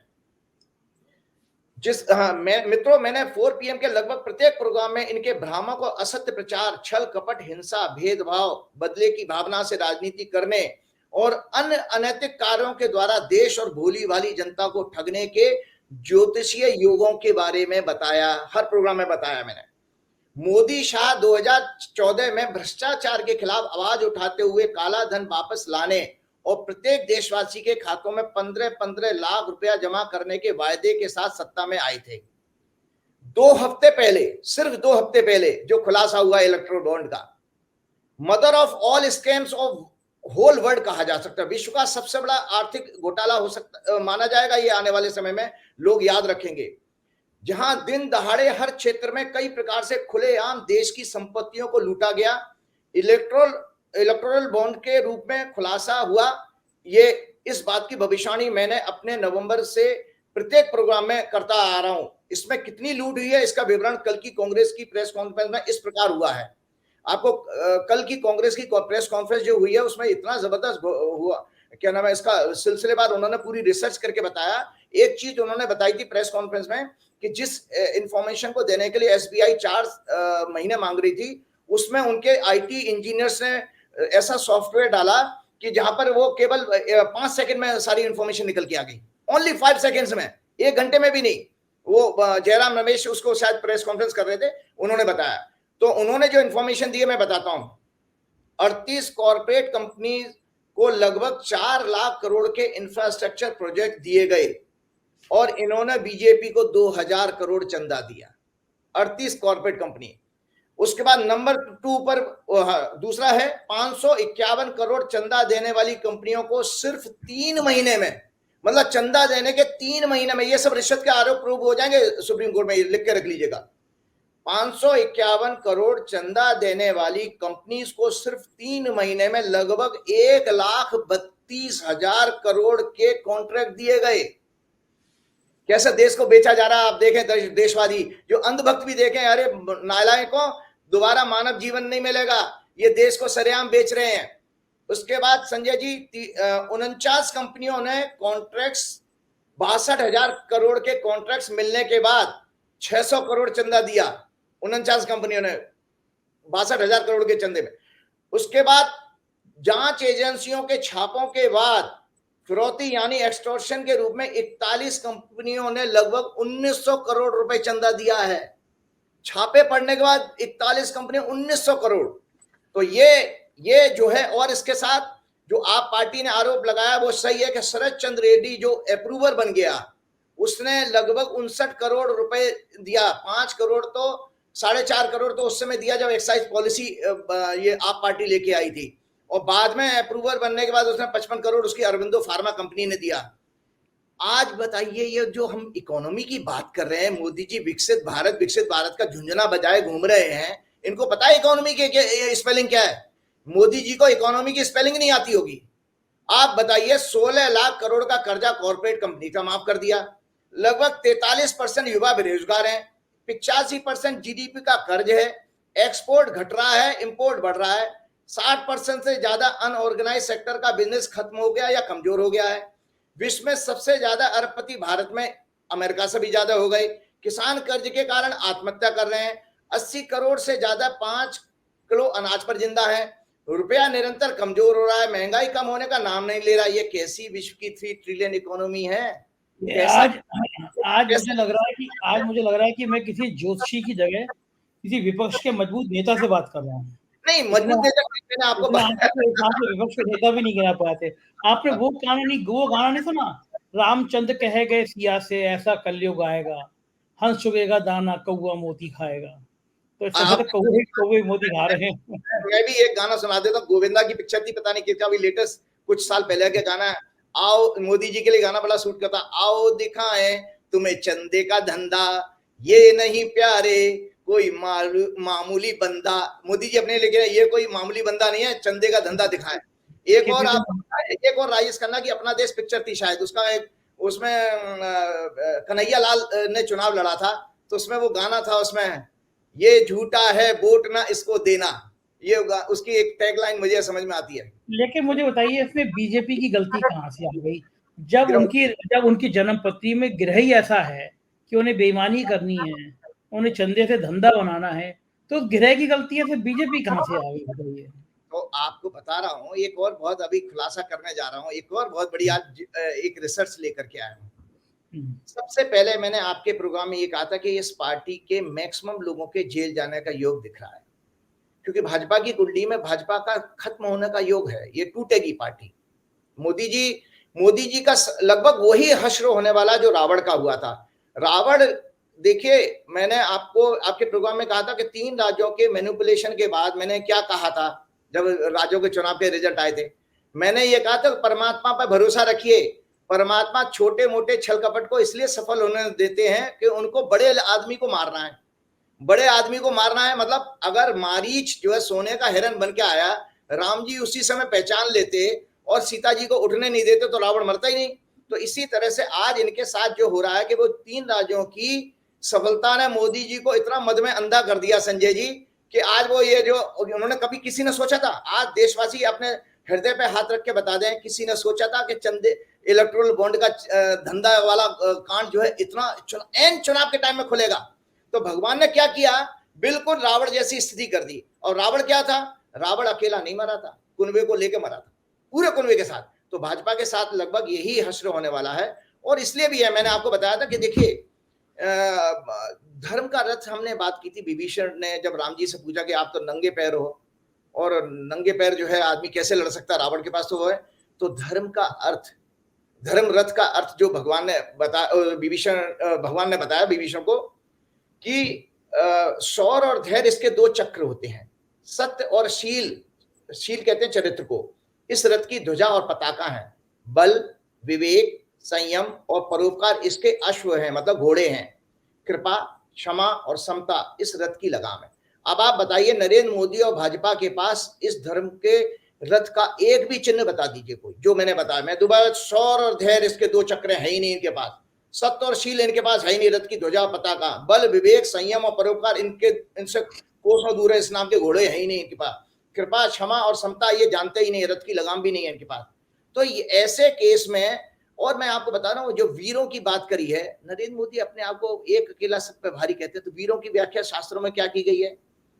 मित्रों, मैंने 4 PM के लगभग प्रत्येक प्रोग्राम में इनके भ्रामक और असत्य प्रचार, छल कपट, हिंसा, भेदभाव, बदले की भावना से राजनीति करने और अन्य अनैतिक कार्यों के द्वारा देश और भोली भाली जनता को ठगने के ज्योतिषीय योगों के बारे में बताया। हर प्रोग्राम में बताया मैंने। मोदी शाह 2014 में भ्रष्टाचार के खिलाफ आवाज उठाते हुए काला धन वापस लाने और प्रत्येक देशवासी के खातों में 15-15 लाख रुपया जमा करने के वायदे के साथ सत्ता में आए थे। 2 हफ्ते पहले, सिर्फ 2 हफ्ते पहले जो खुलासा हुआ इलेक्ट्रो बॉन्ड का, mother of all scams of whole world कहा जा सकता है। विश्व का सबसे बड़ा आर्थिक घोटाला हो सकता माना जाएगा ये। आने वाले समय में लोग याद रखेंगे, जहां दिन दहाड़े हर क्षेत्र में कई प्रकार से खुलेआम देश की संपत्तियों को लूटा गया। इलेक्टोरल बॉन्ड के रूप में खुलासा हुआ। ये इस बात की भविष्यवाणी मैंने अपने नवंबर से प्रत्येक प्रोग्राम में करता आ रहा हूं। इसमें कितनी लूट हुई है इसका विवरण कल की कांग्रेस की प्रेस कॉन्फ्रेंस में इस प्रकार हुआ है। आपको कल की कांग्रेस की प्रेस कॉन्फ्रेंस जो हुई है उसमें इतना जबरदस्त हुआ, क्या नाम है इसका, सिलसिलेवार उन्होंने पूरी रिसर्च करके बताया। एक चीज उन्होंने बताई थी प्रेस कॉन्फ्रेंस में कि जिस इंफॉर्मेशन को देने के लिए SBI 4 महीने मांग रही थी, उसमें उनके IT इंजीनियर्स ने ऐसा सॉफ्टवेयर डाला कि जहां पर वो केवल 5 सेकंड में सारी इंफॉर्मेशन निकल के आ गई। ओनली 5 सेकंड्स में, 1 घंटे में भी नहीं। वो जयराम रमेश उसको शायद प्रेस कॉन्फ्रेंस कर रहे थे, उन्होंने बताया। तो उन्होंने जो इंफॉर्मेशन दी है मैं बताता हूं। 38 कॉर्पोरेट कंपनी को लगभग 4 लाख करोड़ के इंफ्रास्ट्रक्चर प्रोजेक्ट दिए गए और इन्होंने बीजेपी को 2000 करोड़ चंदा दिया। 38 कॉर्पोरेट कंपनी। उसके बाद नंबर 2 पर दूसरा है 551 करोड़ चंदा देने वाली कंपनियों को सिर्फ 3 महीने में, मतलब चंदा देने के 3 महीने में, ये सब रिश्वत के आरोप प्रूव हो जाएंगे सुप्रीम कोर्ट में, लिख के रख लीजिएगा। 551 करोड़ चंदा देने वाली कंपनीज को सिर्फ 3 महीने में लगभग 1,32,000 करोड़ के कॉन्ट्रैक्ट दिए गए। कैसे देश को बेचा जा रहा है आप देखें। देशवादी जो अंधभक्त भी देखें, अरे नालायकों, दोबारा मानव जीवन नहीं मिलेगा, ये देश को सरेआम बेच रहे हैं। उसके बाद संजय जी 49 कंपनियों ने कॉन्ट्रैक्ट्स, 62,000 करोड़ के कॉन्ट्रैक्ट्स मिलने के बाद 600 करोड़ चंदा दिया। 49 कंपनियों ने 62,000 करोड़ के चंदे में। उसके बाद जांच एजेंसियों के छापों के बाद फिरौती यानी एक्सटॉर्शन के रूप में 41 कंपनियों ने लगभग 1900 करोड़ रुपए चंदा दिया है। छापे पड़ने के बाद 41 कंपनी 1900 करोड़। तो ये जो है, और इसके साथ जो आप पार्टी ने आरोप लगाया वो सही है कि शरद चंद्र रेड्डी जो अप्रूवर बन गया, उसने लगभग 59 करोड़ रुपए दिया। 5 करोड़ तो 4.5 करोड़ तो उस समय दिया जब एक्साइज पॉलिसी ये आप पार्टी लेके आई थी, और बाद में अप्रूवर बनने के बाद उसने 55 करोड़ उसकी अरविंदो फार्मा कंपनी ने दिया। आज बताइए, ये जो हम इकोनॉमी की बात कर रहे हैं, मोदी जी विकसित भारत का झुंझुना बजाए घूम रहे हैं, इनको पता है इकोनॉमी के स्पेलिंग क्या है? मोदी जी को इकोनॉमी की स्पेलिंग नहीं आती होगी। आप बताइए, 16 लाख करोड़ का कर्जा कॉर्पोरेट कंपनी का माफ कर दिया। लगभग 43% युवा बेरोजगार हैं। 85% GDP का कर्ज है। एक्सपोर्ट घट रहा है, इंपोर्ट बढ़ रहा है। 60% से ज्यादा अनऑर्गेनाइज सेक्टर का बिजनेस खत्म हो गया या कमजोर हो गया है। विश्व में सबसे ज्यादा अरबपति भारत में अमेरिका से भी ज्यादा हो गए। किसान कर्ज के कारण आत्महत्या कर रहे हैं। 80 करोड़ से ज्यादा 5 किलो अनाज पर जिंदा है। रुपया निरंतर कमजोर हो रहा है। महंगाई कम होने का नाम नहीं ले रहा। ये कैसी विश्व की 3 ट्रिलियन इकोनॉमी है? आज मुझे लग रहा है कि मैं किसी ज्योतिषी की जगह किसी विपक्ष के मजबूत नेता से बात कर रहा हूँ। नहीं, मजबूत नेता मैंने आपको विपक्ष के नेता भी नहीं गिना पाए थे। आपने वो गाना नहीं सुना? रामचंद्र कह गए सिया से, ऐसा कलयुग आएगा, हंस चुगेगा दाना, कौआ मोती खाएगा। तो इससे कौवे मोती खा रहे हैं। मैं भी एक गाना सुना देता हूँ। गोविंदा की पिक्चर थी, पता नहीं किसका, भी लेटेस्ट कुछ साल पहले का गाना है। आओ, मोदी जी के लिए गाना बड़ा सूट करता। आओ दिखाएं तुम्हें चंदे का धंधा, ये नहीं प्यारे कोई मामूली बंदा। मोदी जी अपने लेके, ये कोई मामूली बंदा नहीं है, चंदे का धंधा दिखाएं। एक और राजेश खन्ना की अपना देश पिक्चर थी शायद, उसका एक उसमें कन्हैया लाल ने चुनाव लड़ा था, तो उसमें वो गाना था, उसमें ये झूठा है वोट ना इसको देना, ये उसकी एक टैगलाइन मुझे समझ में आती है। लेकिन मुझे बताइए इसमें बीजेपी की गलती कहाँ से आ गई, जब उनकी जन्मपत्री में गिरह ही ऐसा है कि उन्हें बेईमानी करनी है, उन्हें चंदे से धंधा बनाना है, तो गिरह की गलती है, फिर बीजेपी कहाँ से आ गई बताइए। तो आपको बता रहा हूँ, एक और बहुत अभी खुलासा करने जा रहा हूँ, एक और बहुत बड़ी आज एक रिसर्च लेकर के आया हूँ। सबसे पहले मैंने आपके प्रोग्राम में ये कहा था कि इस पार्टी के मैक्सिमम लोगों के जेल जाने का योग दिख रहा है, क्योंकि भाजपा की कुंडली में भाजपा का खत्म होने का योग है, ये टूटेगी पार्टी। मोदी जी का लगभग वही हश्र होने वाला जो रावण का हुआ था। रावण, देखिए मैंने आपको आपके प्रोग्राम में कहा था कि 3 राज्यों के मैनिपुलेशन के बाद मैंने क्या कहा था, जब राज्यों के चुनाव के रिजल्ट आए थे, मैंने ये कहा था परमात्मा पर भरोसा रखिए, परमात्मा छोटे मोटे छल कपट को इसलिए सफल होने देते हैं कि उनको बड़े आदमी को मारना है, बड़े आदमी को मारना है। मतलब अगर मारीच जो है सोने का हिरन बन के आया, राम जी उसी समय पहचान लेते और सीता जी को उठने नहीं देते तो रावण मरता ही नहीं। तो इसी तरह से आज इनके साथ जो हो रहा है कि वो 3 राज्यों की सफलता ने मोदी जी को इतना मद में अंधा कर दिया संजय जी, कि आज वो ये जो उन्होंने कभी किसी ने सोचा था, आज देशवासी अपने हृदय पे हाथ रख के बता दें, किसी ने सोचा था कि चंदे इलेक्ट्रोल बॉन्ड का धंधा वाला कांड जो है इतना एन चुनाव के टाइम में खुलेगा। तो भगवान ने क्या किया, बिल्कुल रावण जैसी स्थिति कर दी। और रावण क्या था, रावण अकेला नहीं मरा था, कुनबे को लेके मरा था, पूरे कुनबे के साथ। तो भाजपा के साथ लगभग यही हश्र होने वाला है। और इसलिए भी है, मैंने आपको बताया था कि देखिए धर्म का रथ, हमने बात की थी, विभीषण ने जब राम जी से पूछा कि आप तो नंगे पैर हो, और नंगे पैर जो है आदमी कैसे लड़ सकता, रावण के पास तो वो है। तो धर्म का अर्थ, धर्म रथ का अर्थ जो भगवान ने भगवान ने बताया विभीषण को कि शौर्य और धैर्य इसके 2 चक्र होते हैं, सत्य और शील, शील कहते हैं चरित्र को, इस रथ की ध्वजा और पताका है। बल, विवेक, संयम और परोपकार इसके अश्व हैं, मतलब घोड़े हैं। कृपा, क्षमा और समता इस रथ की लगाम है। अब आप बताइए, नरेंद्र मोदी और भाजपा के पास इस धर्म के रथ का एक भी चिन्ह बता दीजिए कोई, जो मैंने बताया। मैं दोबारा, शौर्य और धैर्य इसके 2 चक्र है ही नहीं इनके पास, सत्य और शील इनके पास है ही नहीं, रथ की ध्वजा पताका। बल, विवेक, संयम और परोपकार इनसे कोसों दूर है, इस नाम के घोड़े है ही नहीं इनके पास। कृपा, क्षमा और समता ये जानते ही नहीं, रथ की लगाम भी नहीं है इनके पास। तो ऐसे केस में, और मैं आपको बता रहा हूँ, जो वीरों की बात करी है नरेंद्र मोदी, अपने आप को एक अकेला सब पे भारी कहते हैं, तो वीरों की व्याख्या शास्त्रों में क्या की गई है,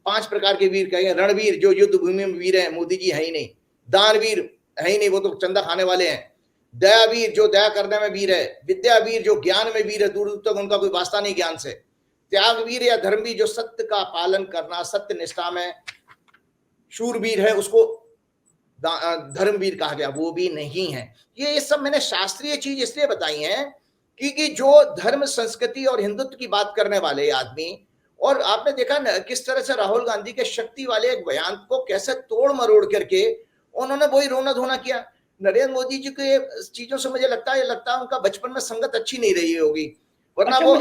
5 प्रकार के वीर कहे। रणवीर जो युद्ध भूमि में वीर है, मोदी जी है ही नहीं। दानवीर है ही नहीं, वो तो चंदा खाने वाले हैं। दयावीर जो दया करने में वीर है। विद्यावीर जो ज्ञान में वीर है, दूर दूर तक उनका कोई वास्ता नहीं ज्ञान से। त्यागवीर या धर्मवीर जो सत्य का पालन करना, सत्य निष्ठा में शूरवीर है, उसको धर्मवीर कहा गया, वो भी नहीं है। ये सब मैंने शास्त्रीय चीज इसलिए बताई है क्योंकि जो धर्म, संस्कृति और हिंदुत्व की बात करने वाले आदमी, और आपने देखा न किस तरह से राहुल गांधी के शक्ति वाले एक बयान को कैसे तोड़ मरोड़ करके उन्होंने वही रोना धोना किया। नरेंद्र मोदी जी के चीजों से मुझे लगता है उनका बचपन में संगत अच्छी नहीं रही होगी, वरना अच्छा, वो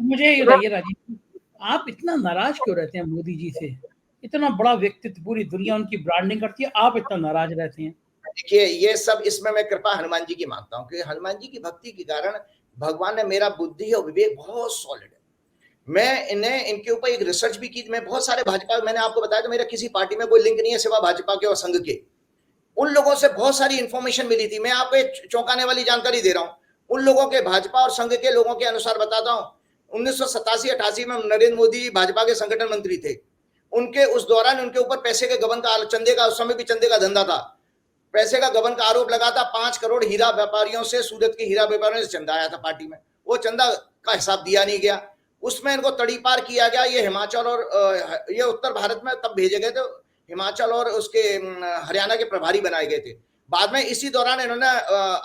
मुझे ये बताइए राजीव, आप इतना नाराज क्यों रहते हैं मोदी जी से? इतना बड़ा व्यक्तित्व, पूरी दुनिया उनकी ब्रांडिंग करती है, आप इतना नाराज रहते हैं? देखिए, ये सब, इसमें मैं कृपा हनुमान जी की मांगता हूँ कि हनुमान जी की भक्ति के कारण भगवान ने मेरा बुद्धि और विवेक बहुत सॉलिड है। मैं इनके ऊपर एक रिसर्च भी की। मैं बहुत सारे भाजपा, मैंने आपको बताया तो मेरा किसी पार्टी में कोई लिंक नहीं है सिवा भाजपा के और संघ के। उन लोगों से बहुत सारी इंफॉर्मेशन मिली थी। मैं आपको एक चौंकाने वाली जानकारी दे रहा हूँ। उन लोगों के, भाजपा और संघ के लोगों के अनुसार बताता हूँ, 1987-88 में नरेंद्र मोदी भाजपा के संगठन मंत्री थे। उनके उस दौरान उनके ऊपर पैसे के गबन का, चंदे का, उस समय भी चंदे का धंधा था, पैसे का गबन का आरोप लगा था। 5 करोड़ हीरा व्यापारियों से, सूरत के हीरा व्यापारियों से चंदा आया था पार्टी में, वो चंदा का हिसाब दिया नहीं गया, उसमें इनको तड़ीपार किया गया। ये हिमाचल और ये उत्तर भारत में तब भेजे गए थे, हिमाचल और उसके हरियाणा के प्रभारी बनाए गए थे। बाद में इसी दौरान इन्होंने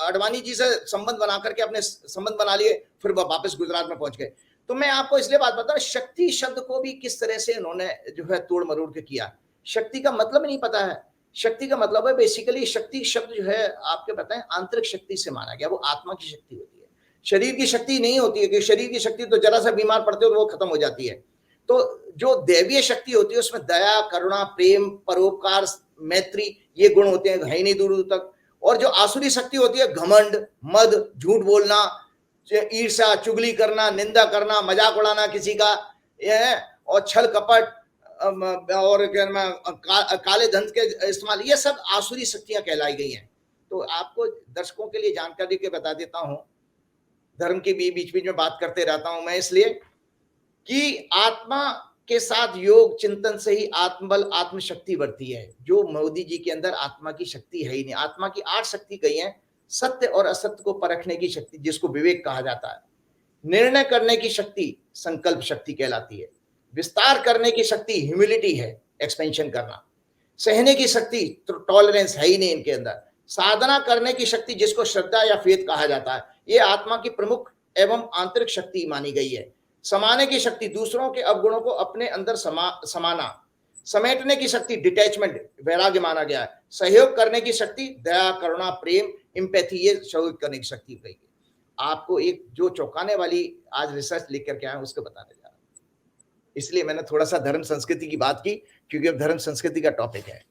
अडवाणी जी से संबंध बना करके अपने संबंध बना लिए, फिर वापस गुजरात में पहुंच गए। तो मैं आपको इसलिए बात बता रहा, शक्ति शब्द को भी किस तरह से इन्होंने जो है तोड़ मरोड़ के किया। शक्ति का मतलब नहीं पता है। शक्ति का मतलब है बेसिकली, शक्ति शब्द जो है आपके बताएं आंतरिक शक्ति से माना गया, वो आत्मा की शक्ति होती है, शरीर की शक्ति नहीं होती है। कि शरीर की शक्ति तो जरा सा बीमार पड़ते हो तो वो खत्म हो जाती है। तो जो दैवीय शक्ति होती है उसमें दया, करुणा, प्रेम, परोपकार, मैत्री, ये गुण होते हैं, है ही नहीं दूर दूर तक। और जो आसुरी शक्ति होती है, घमंड, मद, झूठ बोलना, ईर्ष्या, चुगली करना, निंदा करना, मजाक उड़ाना किसी का, और छल कपट और काले धन के इस्तेमाल, ये सब आसुरी शक्तियां कहलाई गई हैं। तो आपको दर्शकों के लिए जानकारी के बता देता हूं, धर्म के भी बीच बीच में बात करते रहता हूं मैं, इसलिए कि आत्मा के साथ योग चिंतन से ही आत्मबल, आत्मशक्ति बढ़ती है। जो मोदी जी के अंदर आत्मा की शक्ति है ही नहीं। आत्मा की 8 शक्ति कही है। सत्य और असत्य को परखने की शक्ति, जिसको विवेक कहा जाता है। निर्णय करने की शक्ति संकल्प शक्ति कहलाती है। विस्तार करने की शक्ति ह्यूमिलिटी है, एक्सपेंशन करना। सहने की शक्ति टॉलरेंस है ही नहीं इनके अंदर। साधना करने की शक्ति, जिसको श्रद्धा या फेथ कहा जाता है, ये आत्मा की प्रमुख एवं आंतरिक शक्ति मानी गई है। समाने की शक्ति, दूसरों के अवगुणों को अपने अंदर समाना। समेटने की शक्ति, डिटैचमेंट, वैराग्य माना गया है। सहयोग करने की शक्ति, दया, करुणा, प्रेम, एम्पैथी, ये सहयोग करने की शक्ति कही गई। आपको एक जो चौंकाने वाली आज रिसर्च लेकर के आया उसको बताने जा रहा हूं। इसलिए मैंने थोड़ा सा धर्म संस्कृति की बात की, क्योंकि अब धर्म संस्कृति का टॉपिक है।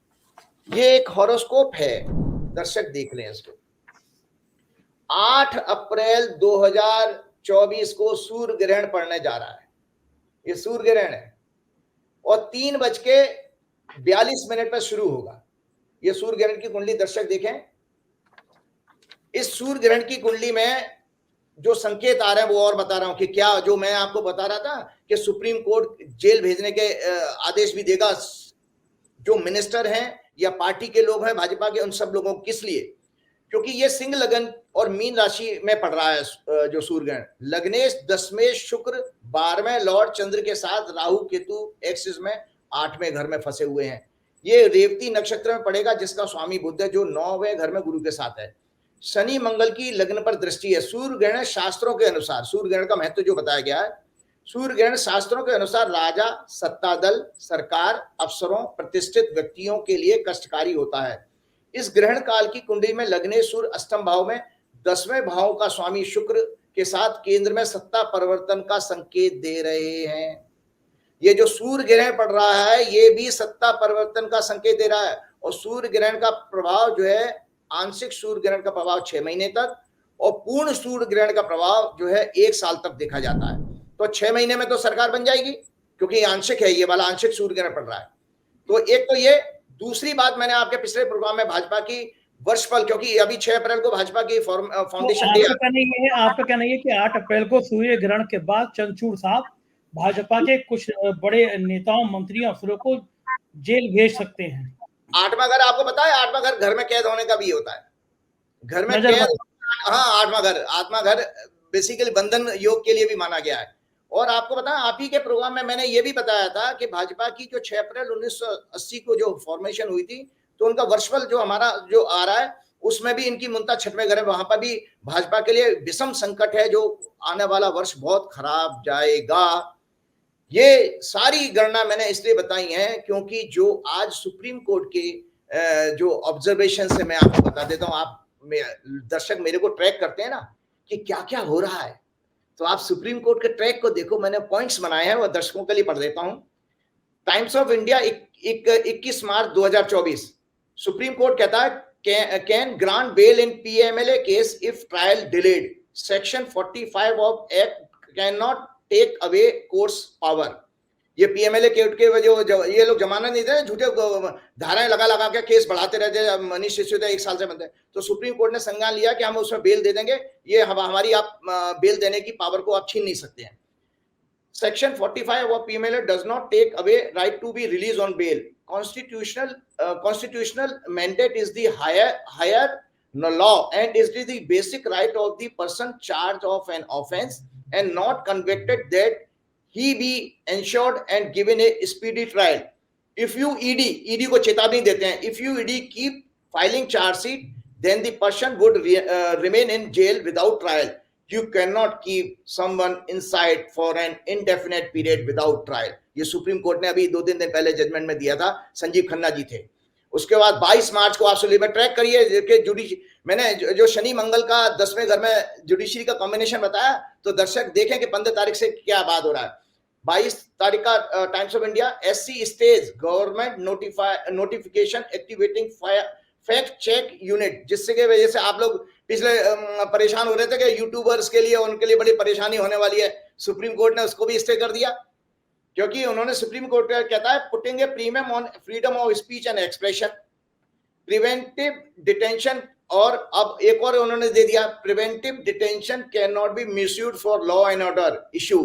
ये एक हॉरोस्कोप है, दर्शक देख लें इसको। 8 अप्रैल 2024 को सूर्य ग्रहण पड़ने जा रहा है। ये सूर्य ग्रहण है और 3:42 पर शुरू होगा। ये सूर्य ग्रहण की कुंडली दर्शक देखें। इस सूर्य ग्रहण की कुंडली में जो संकेत आ रहे हैं वो और बता रहा हूं कि क्या, जो मैं आपको बता रहा था कि सुप्रीम कोर्ट जेल भेजने के आदेश भी देगा जो मिनिस्टर हैं या पार्टी के लोग हैं भाजपा के, उन सब लोगों को। किस लिए? क्योंकि ये सिंह लगन और मीन राशि में पड़ रहा है जो सूर्य ग्रहण। लग्नेश 10वें शुक्र 12वें लॉर्ड चंद्र के साथ राहु केतु एक्सिस में 8वें घर में फंसे हुए हैं। ये रेवती नक्षत्र में पड़ेगा, जिसका स्वामी बुध है, जो 9वें घर में गुरु के साथ है। शनि मंगल की लग्न पर दृष्टि है। सूर्य ग्रहण शास्त्रों के अनुसार, सूर्य ग्रहण का महत्व जो बताया गया है, सूर्य ग्रहण शास्त्रों के अनुसार राजा, सत्ता दल, सरकार, अफसरों, प्रतिष्ठित व्यक्तियों के लिए कष्टकारी होता है। इस ग्रहण काल की कुंडली में लग्नेश सूर्य अष्टम भाव में 10वें भाव का स्वामी शुक्र के साथ केंद्र में सत्ता परिवर्तन का संकेत दे रहे हैं। ये जो सूर्य ग्रहण पड़ रहा है, ये भी सत्ता परिवर्तन का संकेत दे रहा है। और सूर्य ग्रहण का प्रभाव जो है, आंशिक सूर्य ग्रहण का प्रभाव 6 महीने तक, और पूर्ण सूर्य ग्रहण का प्रभाव जो है 1 साल तक देखा जाता है। तो 6 महीने में तो सरकार बन जाएगी, क्योंकि आंशिक है, ये वाला आंशिक सूर्य ग्रहण पड़ रहा है। तो एक तो ये। दूसरी बात, मैंने आपके पिछले प्रोग्राम में भाजपा की वर्षफल, क्योंकि अभी 6 अप्रैल को भाजपा की फाउंडेशन डे। आपका कहना ये कि 8 अप्रैल को सूर्य ग्रहण के बाद चंद्रचूड़ साहब भाजपा के कुछ बड़े नेताओं, मंत्रियों, अफसरों को जेल भेज सकते हैं। 8वां घर आपको पता है, 8वां घर घर में कैद होने का भी होता है। घर में कैद, हाँ, 8वां घर बेसिकली बंधन योग के लिए भी माना गया है। और आपको पता है, आप ही के प्रोग्राम में मैंने ये भी बताया था कि भाजपा की जो 6 अप्रैल 1980 को जो फॉर्मेशन हुई थी, तो उनका वर्षफल जो हमारा जो आ रहा है, उसमें भी इनकी मुंता 6वें घर है। वहां पर भी भाजपा के लिए विषम संकट है, जो आने वाला वर्ष बहुत खराब जाएगा। ये सारी गणना मैंने इसलिए बताई है क्योंकि जो आज सुप्रीम कोर्ट के जो ऑब्जर्वेशन से मैं आपको बता देता हूं। आप दर्शक मेरे को ट्रैक करते हैं ना कि क्या क्या हो रहा है, तो आप सुप्रीम कोर्ट के ट्रैक को देखो। मैंने पॉइंट्स बनाए हैं, वो दर्शकों के लिए पढ़ देता हूं। Times of India 21 March 2024, Supreme Court कहता है can grant bail in PMLA case if trial delayed. Section 45 of act can not take away courts power. ये पीएमएलए के वजह ये लोग जमानत नहीं दे, झूठे धाराएं लगा के केस बढ़ाते रहते। मनीष सिसोदिया 1 साल से बनते हैं। तो सुप्रीम कोर्ट ने संज्ञान लिया कि हम उसमें बेल दे देंगे, ये हमारी आप बेल देने की पावर को आप छीन नहीं सकते हैं। Section 45 of PMLA does not take away right to be release on bail. Constitutional mandate is the higher law and is the basic right of the person charge of an offence and not convicted that he be ensured and given a speedy trial. If you ED को चेतावनी देते हैं, if you ED keep filing charge sheet, then the person would remain in jail without trial. You cannot keep someone inside for an indefinite period without trial. ये सुप्रीम कोर्ट ने अभी 2-3 दिन पहले जजमेंट में दिया था, संजीव खन्ना जी थे। उसके बाद 22 मार्च को आप सुनिए, में ट्रैक करिए कि मैंने जो शनि मंगल का 10वें घर में जुडिशरी का कॉम्बिनेशन बताया, तो दर्शक देखें कि 15 तारीख से क्या बात हो रहा है। 22 तारीख का Times of India, SC stays government notification activating fact check unit, जिससे के वजह से आप लोग पिछले परेशान हो रहे थे कि यूट्यूबर्स के लिए उनके लिए बड़ी परेशानी होने वाली है। सुप्रीम कोर्ट ने उसको भी स्टे कर दिया, क्योंकि उन्होंने सुप्रीम कोर्ट कहता है putting a premium on freedom of speech and expression, preventive detention, और अब एक और उन्होंने दे दिया, preventive detention can not be misused for law and order issue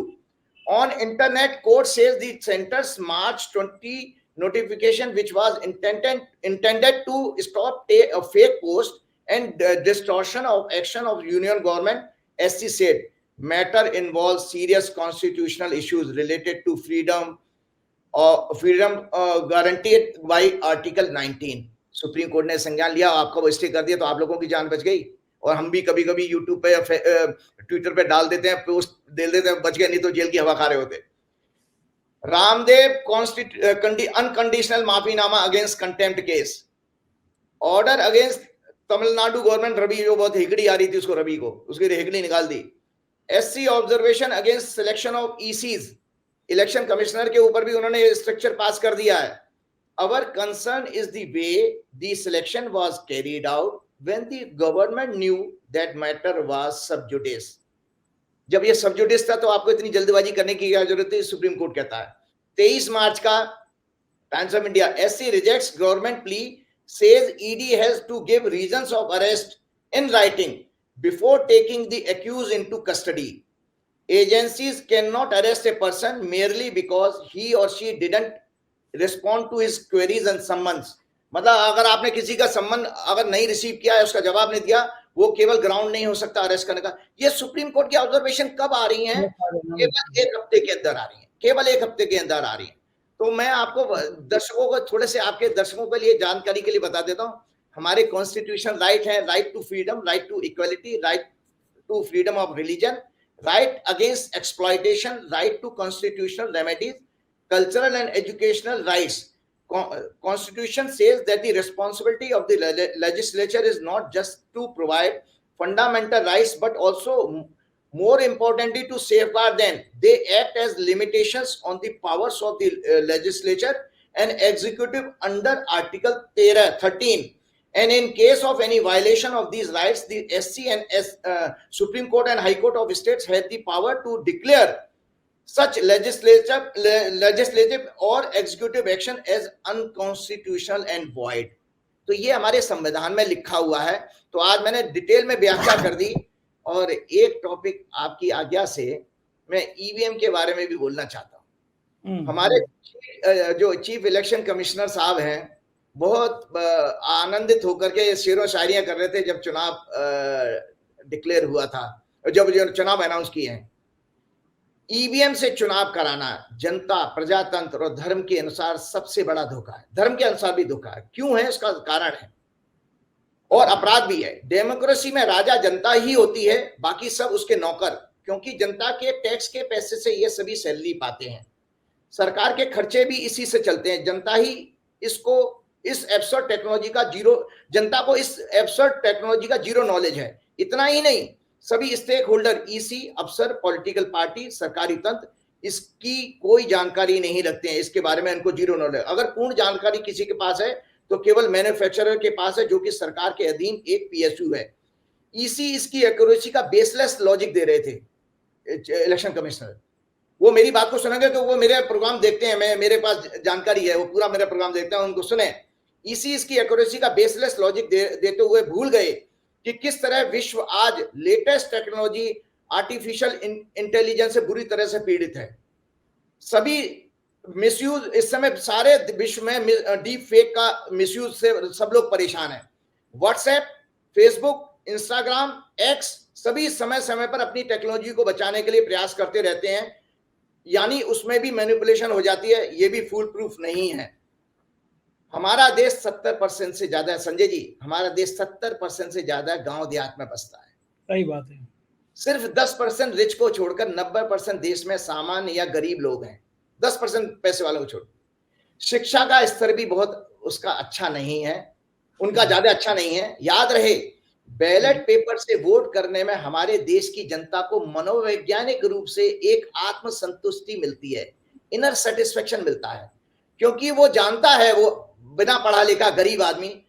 on internet. Court says the centres March 20 notification which was intended to stop a fake post and distortion of action of union government, SC said matter involves serious constitutional issues related to freedom guaranteed by Article 19। Supreme court ने संज्ञान लिया, आपको वो स्टे कर दिया, तो आप लोगों की जान बच गई। और हम भी कभी कभी यूट्यूब पे या ट्विटर पे डाल देते हैं, पोस्ट दे देते हैं, बच गए, नहीं तो जेल की हवा खा रहे होते। रामदेव अनकंडीशनल माफीनामा against contempt case, order against Tamil Nadu government, Ravi जो बहुत हिगड़ी आ रही थी उसको, रवि को उसकी हिगड़ी निकाल दी। SC observation against selection of ECs, election commissioner के ऊपर भी उन्होंने स्ट्रक्चर पास कर दिया है। Our concern is the way the selection was carried out when the government knew that matter was sub judice। जब ये सब जुडिस था तो आपको इतनी जल्दबाजी करने की क्या जरूरत है, सुप्रीम कोर्ट कहता है। 23 मार्च का Times of India, SC rejects government plea, says ED has to give reasons of arrest in writing before taking the accuse into custody. Agencies can not arrest a person merely because he or she didn't respond to his queries and summons। मतलब अगर आपने किसी का सम्मन अगर नहीं रिसीव किया है, उसका जवाब नहीं दिया, वो केवल ग्राउंड नहीं हो सकता अरेस्ट करने का। ये सुप्रीम कोर्ट की ऑब्जर्वेशन कब आ रही है? केवल एक हफ्ते के अंदर आ रही है, केवल एक हफ्ते के अंदर आ रही है। तो मैं आपको दर्शकों को थोड़े से, आपके दर्शकों के लिए जानकारी के लिए बता देता हूँ। हमारे कॉन्स्टिट्यूशनल राइट है, right to freedom, right to equality, right to freedom of religion, right against exploitation, right to constitutional remedies, cultural and educational rights। Constitution says that the responsibility of the legislature is not just to provide fundamental rights but also, more importantly, to safeguard them। They act as limitations on the powers of the legislature and executive under Article 13। And in case of any violation of these rights, the SC and Supreme Court and High Court of States have the power to declare such legislative or executive action as unconstitutional and void। तो ये हमारे संविधान में लिखा हुआ है। तो आज मैंने डिटेल में व्याख्या कर दी, और एक टॉपिक आपकी आज्ञा से मैं EVM के बारे में भी बोलना चाहता हूँ। हमारे जो चीफ इलेक्शन कमिश्नर साहब हैं, बहुत आनंदित होकर के शेरों शायरियां कर रहे थे जब चुनाव डिक्लेयर हुआ था, जब चुनाव अनाउंस किए हैं। EVM से चुनाव कराना जनता, प्रजातंत्र और धर्म के अनुसार सबसे बड़ा धोखा है। धर्म के अनुसार भी धोखा है। क्यों है? इसका कारण है और अपराध भी है। डेमोक्रेसी में राजा जनता ही होती है, बाकी सब उसके नौकर, क्योंकि जनता के टैक्स के पैसे से ये सभी सैलरी पाते हैं। सरकार के खर्चे भी इसी से चलते हैं। जनता ही इसको, इस एब्सर्ड टेक्नोलॉजी का जनता को इस एब्सर्ड टेक्नोलॉजी का जीरो नॉलेज है। इतना ही नहीं, सभी स्टेक होल्डर, EC, अफसर, पॉलिटिकल पार्टी, सरकारी तंत्र इसकी कोई जानकारी नहीं रखते हैं। इसके बारे में इनको जीरो नॉलेज। अगर पूर्ण जानकारी किसी के पास है तो केवल मैन्युफैक्चरर के पास है, जो कि सरकार के अधीन एक PSU है। EC इसकी एक्यूरेसी का बेसलेस लॉजिक दे रहे थे इलेक्शन कमिश्नर। वो मेरी बात को सुनेंगे तो वो मेरे प्रोग्राम देखते हैं, मेरे पास जानकारी है, वो पूरा मेरा प्रोग्राम देखते हैं, उनको सुने। EC इसकी एक्यूरेसी का बेसलेस लॉजिक देते हुए भूल गए कि किस तरह विश्व आज लेटेस्ट टेक्नोलॉजी, आर्टिफिशियल इंटेलिजेंस से बुरी तरह से पीड़ित है। सभी मिसयूज इस समय सारे विश्व में डीप फेक का मिसयूज से सब लोग परेशान हैं। व्हाट्सएप, फेसबुक, इंस्टाग्राम, एक्स सभी समय समय पर अपनी टेक्नोलॉजी को बचाने के लिए प्रयास करते रहते हैं, यानी उसमें भी मैनिपुलेशन हो जाती है। ये भी फुल प्रूफ नहीं है। हमारा देश 70% से ज्यादा है, संजय जी, हमारा देश 70% से ज्यादा गांव देहात में बसता है। सही बात है। सिर्फ 10% रिच को छोड़कर 90% देश में सामान्य या गरीब लोग हैं। 10% पैसे वालों को छोड़। शिक्षा का स्तर भी बहुत उसका अच्छा नहीं है, उनका ज्यादा अच्छा नहीं है। याद रहे, बैलेट पेपर से वोट करने में हमारे देश की जनता को मनोवैज्ञानिक रूप से एक आत्मसंतुष्टि मिलती है, इनर सेटिस्फेक्शन मिलता है, क्योंकि वो जानता है, वो बिना पढ़ा लिखा गरीब आदमी,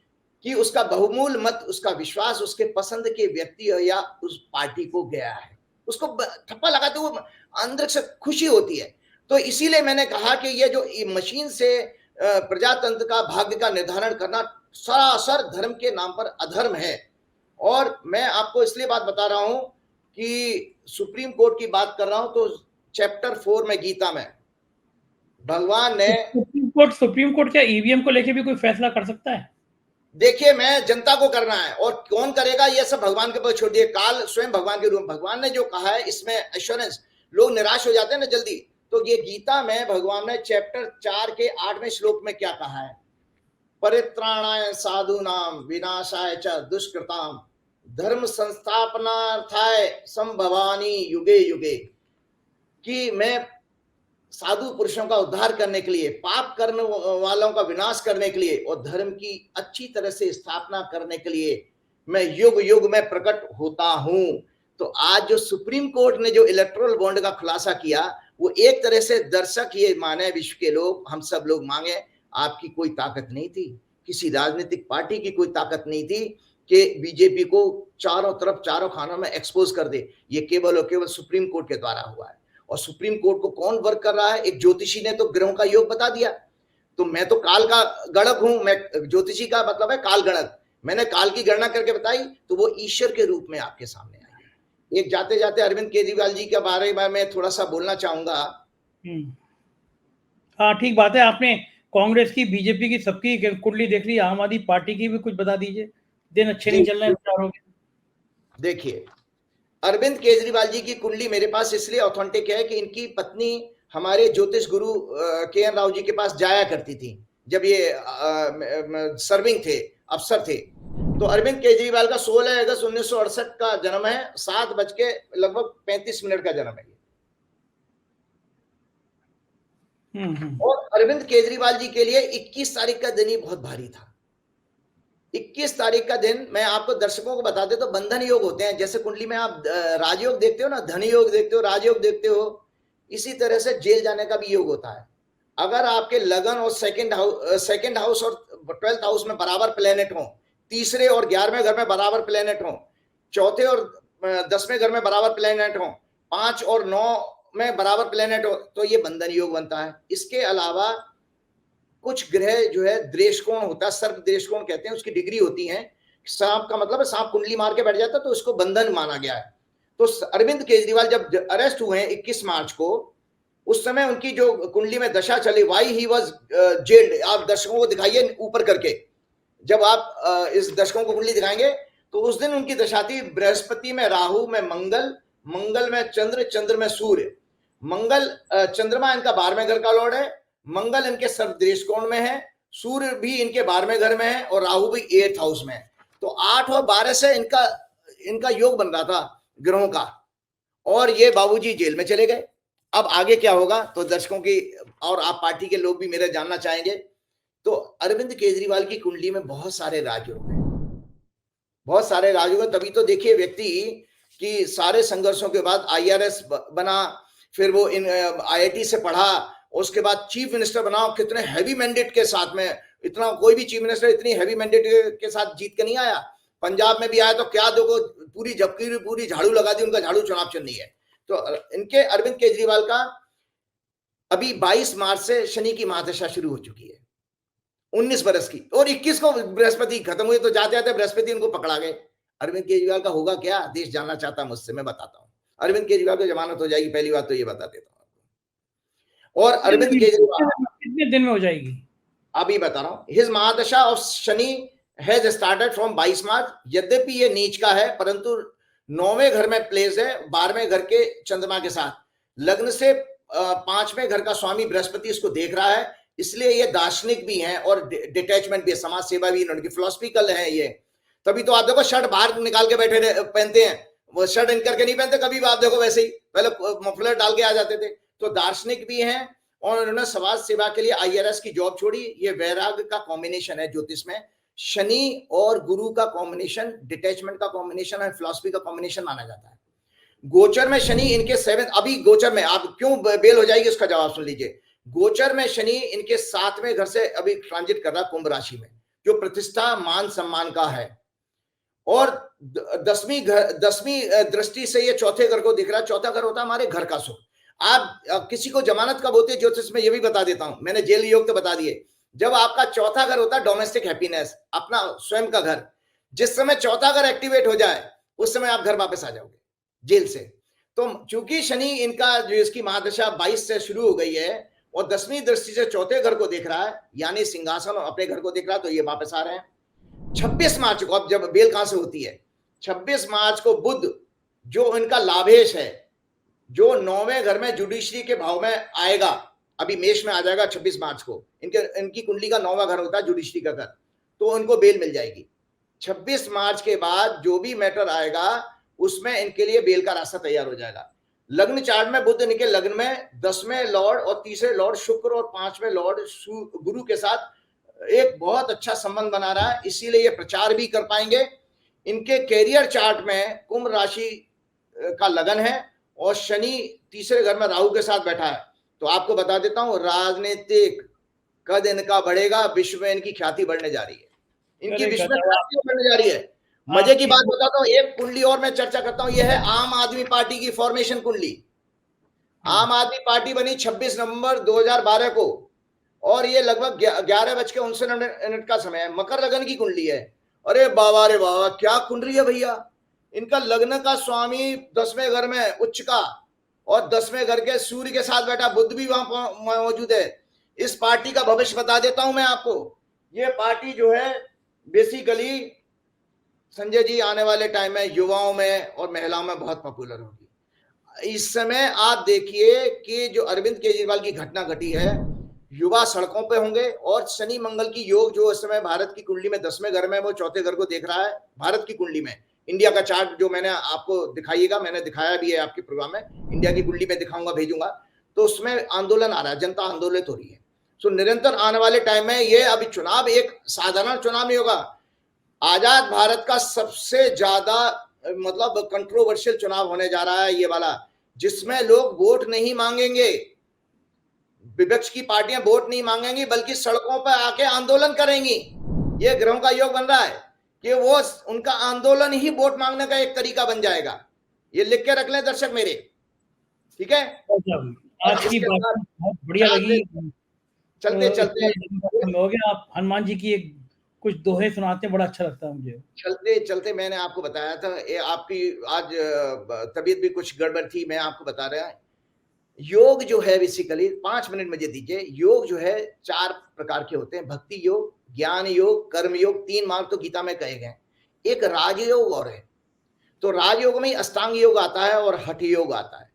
कि उसका बहुमूल मत, उसका विश्वास उसके पसंद के व्यक्ति या उस पार्टी को गया है, उसको ठप्पा लगाते वो अंदर से खुशी होती है। तो इसीलिए मैंने कहा कि ये जो मशीन से प्रजातंत्र का भाग्य का निर्धारण करना सरासर धर्म के नाम पर अधर्म है। और मैं आपको इसलिए बात बता रहा हूं कि सुप्रीम कोर्ट की बात कर रहा हूं, तो चैप्टर 4 में गीता में भगवान ने सुप्रीम कोर्ट क्या ईवीएम को लेके भी कोई फैसला कर सकता है? देखिए, मैं जनता को करना है, और कौन करेगा ये सब भगवान के ऊपर छोड़ दिए। काल स्वयं भगवान के रूप में, भगवान ने जो कहा है इसमें एश्योरेंस, लोग निराश हो जाते हैं ना जल्दी। तो ये गीता में भगवान ने चैप्टर 4 के 8वें श्लोक में क्या कहा है, परित्राणाय साधूनाम विनाशाय च दुष्कृताम धर्म संस्थापनार्थाय संभवानी युगे युगे, कि मैं साधु पुरुषों का उद्धार करने के लिए, पाप करने वालों का विनाश करने के लिए और धर्म की अच्छी तरह से स्थापना करने के लिए मैं युग युग में प्रकट होता हूं। तो आज जो सुप्रीम कोर्ट ने जो इलेक्टोरल बॉन्ड का खुलासा किया, वो एक तरह से दर्शक ये माने, विश्व के लोग, हम सब लोग मांगे, आपकी कोई ताकत नहीं थी, किसी राजनीतिक पार्टी की कोई ताकत नहीं थी कि बीजेपी को चारों तरफ, चारों खानों में एक्सपोज कर दे। ये केवल और केवल सुप्रीम कोर्ट के द्वारा हुआ है। और सुप्रीम कोर्ट को कौन वर्क कर रहा है? एक ज्योतिषी ने तो ग्रहों का योग बता दिया। तो मैं तो काल का गणक हूं, मैं ज्योतिषी का मतलब है काल गणक, मैंने काल की गणना करके बताई, तो वो ईश्वर के रूप में आपके सामने आई। एक जाते जाते अरविंद केजरीवाल जी के बारे में मैं थोड़ा सा बोलना चाहूंगा। हाँ, ठीक बात है। आपने कांग्रेस की, बीजेपी की, सबकी कुंडली देख ली, आम आदमी पार्टी की भी कुछ बता दीजिए, दिन अच्छे नहीं चल रहे हैं। देखिए, अरविंद केजरीवाल जी की कुंडली मेरे पास इसलिए ऑथेंटिक है कि इनकी पत्नी हमारे ज्योतिष गुरु के.एन. राव जी के पास जाया करती थी जब ये सर्विंग थे, अफसर थे। तो अरविंद केजरीवाल का 16 अगस्त 1968 का जन्म है, 7:35 का जन्म है। और अरविंद केजरीवाल जी के लिए 21 तारीख का दिन ही बहुत भारी था। 21 तारीख का दिन, मैं आपको दर्शकों को बता दे तो बंधन योग होते हैं। जैसे कुंडली में आप राजयोग देखते हो ना, धन योग देखते हो, राजयोग देखते हो, इसी तरह से जेल जाने का भी योग होता है। अगर आपके लगन और सेकंड हाउस और 12th हाउस में बराबर प्लेनेट हो, तीसरे और 11वें घर में बराबर प्लेनेट हो, चौथे और 10वें घर में बराबर प्लेनेट हो, 5 और 9 में बराबर प्लेनेट हो, तो ये बंधन योग बनता है। इसके अलावा कुछ ग्रह जो है द्वेषकोण होता है, सर्प द्वेषकोण कहते हैं, उसकी डिग्री होती है। सांप का मतलब है सांप कुंडली मार के बैठ जाता है, तो उसको बंधन माना गया है। तो अरविंद केजरीवाल जब अरेस्ट हुए हैं 21 मार्च को, उस समय उनकी जो कुंडली में दशा चली, वाई ही वाज जेल्ड, आप दर्शकों को दिखाइए ऊपर करके, जब आप इस दर्शकों को कुंडली दिखाएंगे तो उस दिन उनकी दशा थी बृहस्पति में राहु में मंगल, मंगल में चंद्र, चंद्र में सूर्य। मंगल चंद्रमा इनका 12वें घर का लॉर्ड है, मंगल इनके सर्प दृष्टिकोण में है, सूर्य भी इनके 12वें घर में है और राहु भी 8th हाउस में है। तो 8 और 12 से इनका योग बन रहा था ग्रहों का, और ये बाबूजी जेल में चले गए। अब आगे क्या होगा तो दर्शकों की और आप पार्टी के लोग भी मेरे जानना चाहेंगे। तो अरविंद केजरीवाल की कुंडली में बहुत सारे राजयोग हैं, बहुत सारे राजयोग हैं। तभी तो देखिए व्यक्ति कि सारे संघर्षों के बाद IRS बना, फिर वो IIT से पढ़ा, उसके बाद चीफ मिनिस्टर बना, कितने हैवी मैंडेट के साथ में, इतना कोई भी चीफ मिनिस्टर इतनी हैवी मैंडेट के साथ जीत के नहीं आया। पंजाब में भी आया तो क्या देखो, पूरी झपकी पूरी झाड़ू लगा दी, उनका झाड़ू चुनाव चिन्ह है। तो इनके अरविंद केजरीवाल का अभी 22 मार्च से शनि की महादशा शुरू हो चुकी है, 19 बरस की, और 21 को बृहस्पति खत्म हुए, तो जाते जाते बृहस्पति उनको पकड़ा गए। अरविंद केजरीवाल का होगा क्या, देश जानना चाहता मुझसे, मैं बताता हूँ। अरविंद केजरीवाल को जमानत हो जाएगी, पहली बात तो ये बता देता हूँ। और अरविंद केजरीवाल कितने दिन में हो जाएगी अभी बता रहा हूँ। His mahadasha of Shani has started from 22 March. यद्यपि ये नीच का है, परंतु 9वें घर में प्लेस है, 12वें घर के चंद्रमा के साथ, लग्न से 5वें घर का स्वामी बृहस्पति इसको देख रहा है, इसलिए ये दार्शनिक भी हैं और डिटैचमेंट भी है, समाज सेवा भी, इनकी फिलोसफिकल है ये। तभी तो आप देखो शर्ट बाहर निकाल के बैठे पहनते हैं, वो शर्ट इन करके नहीं पहनते कभी भी, आप देखो वैसे ही पहले मफलर डाल के आ जाते थे। तो दार्शनिक भी हैं और उन्होंने समाज सेवा के लिए IRS की जॉब छोड़ी। ये वैराग्य का कॉम्बिनेशन है ज्योतिष में। शनि और गुरु का कॉम्बिनेशन, डिटैचमेंट का कॉम्बिनेशन और फिलॉसफी का कॉम्बिनेशन माना जाता है। गोचर में शनि इनके 7, अभी गोचर में आप क्यों बेल हो जाएगी उसका जवाब सुन लीजिए। गोचर में शनि इनके 7वें घर से अभी ट्रांजिट कर रहा है कुंभ राशि में, जो प्रतिष्ठा मान सम्मान का है, और 10वीं दृष्टि से ये चौथे घर को दिख रहा है। चौथा घर होता है हमारे घर का सुख। आप किसी को जमानत कब होती है ज्योतिष में, ये भी बता देता हूं, मैंने जेल योग तो बता दिए। जब आपका चौथा घर होता है डोमेस्टिक हैप्पीनेस, अपना स्वयं का घर, जिस समय चौथा घर एक्टिवेट हो जाए उस समय आप घर वापस आ जाओगे जेल से। तो चूंकि शनि इनका जो इसकी महादशा 22 से शुरू हो गई है और 10वीं दृष्टि से चौथे घर को देख रहा है, यानी सिंहासन अपने घर को देख रहा है, तो ये वापस आ रहे हैं। 26 मार्च को, अब जब बेल कहां से होती है, 26 मार्च को बुध जो इनका लाभेश है, जो 9वें घर में जुडिशरी के भाव में आएगा, अभी मेष में आ जाएगा 26 मार्च को। इनकी कुंडली का 9वां घर होता है जुडिशरी का घर, तो उनको बेल मिल जाएगी। 26 मार्च के बाद जो भी मैटर आएगा उसमें इनके लिए बेल का रास्ता तैयार हो जाएगा। लग्न चार्ट में बुध इनके लग्न में 10वें लॉर्ड और 3रे लॉर्ड शुक्र और 5वें लॉर्ड गुरु के साथ एक बहुत अच्छा संबंध बना रहा है, इसीलिए ये प्रचार भी कर पाएंगे। इनके कैरियर चार्ट में कुंभ राशि का लगन है और शनि 3रे घर में राहु के साथ बैठा है। तो आपको बता देता हूं, राजनीतिक कद इनका बढ़ेगा, विश्व में इनकी ख्याति बढ़ने जा रही है, इनकी विश्व में ख्याति बढ़ने जा रही है। मजे की बात बताता हूं, एक कुंडली और मैं चर्चा करता हूं, यह है आम आदमी पार्टी की फॉर्मेशन कुंडली। आम आदमी पार्टी बनी 26 नवंबर 2012 को और ये लगभग 11:59 का समय है। मकर लगन की कुंडली है। अरे बाबा रे बाबा, क्या कुंडली है भैया। इनका लग्न का स्वामी 10वें घर में उच्च का और 10वें घर के सूर्य के साथ बैठा, बुध भी वहां मौजूद है। इस पार्टी का भविष्य बता देता हूं मैं आपको। ये पार्टी जो है बेसिकली संजय जी आने वाले टाइम में युवाओं में और महिलाओं में बहुत पॉपुलर होगी। इस समय आप देखिए कि जो अरविंद केजरीवाल की घटना घटी है, युवा सड़कों पे होंगे और शनि मंगल की योग जो इस समय भारत की कुंडली में 10वें घर में, वो चौथे घर को देख रहा है। भारत की कुंडली में इंडिया का चार्ट जो मैंने आपको दिखाइएगा, मैंने दिखाया भी है आपके प्रोग्राम में, इंडिया की कुंडली में दिखाऊंगा, भेजूंगा, तो उसमें आंदोलन आ रहा है, जनता आंदोलित हो रही है। सो निरंतर आने वाले टाइम में ये अभी चुनाव एक साधारण चुनाव नहीं होगा, आजाद भारत का सबसे ज्यादा मतलब कंट्रोवर्शियल चुनाव होने जा रहा है ये वाला, जिसमें लोग वोट नहीं मांगेंगे, विपक्ष की पार्टियां वोट नहीं मांगेंगी, बल्कि सड़कों पर आके आंदोलन करेंगी। ये ग्रहों का योग बन रहा है कि वो उनका आंदोलन ही वोट मांगने का एक तरीका बन जाएगा। ये लिख के रख लें दर्शक मेरे, ठीक है। आज की बात बहुत बढ़िया लगी। चलते चलते हो गया, आप हनुमान जी की एक कुछ दोहे सुनाते हैं, बड़ा अच्छा लगता है मुझे। चलते चलते मैंने आपको बताया था, आपकी आज तबीयत भी कुछ गड़बड़ थी, मैं आपको बता रहा हूं, योग जो है बेसिकली 5 मिनट मुझे दीजिए। योग जो है 4 प्रकार के होते हैं, भक्ति योग, ज्ञान योग, कर्म योग, 3 मार्ग तो गीता में कहे गए। एक राजयोग और है, तो राजयोग में अष्टांग योग आता है और हठ योग आता है।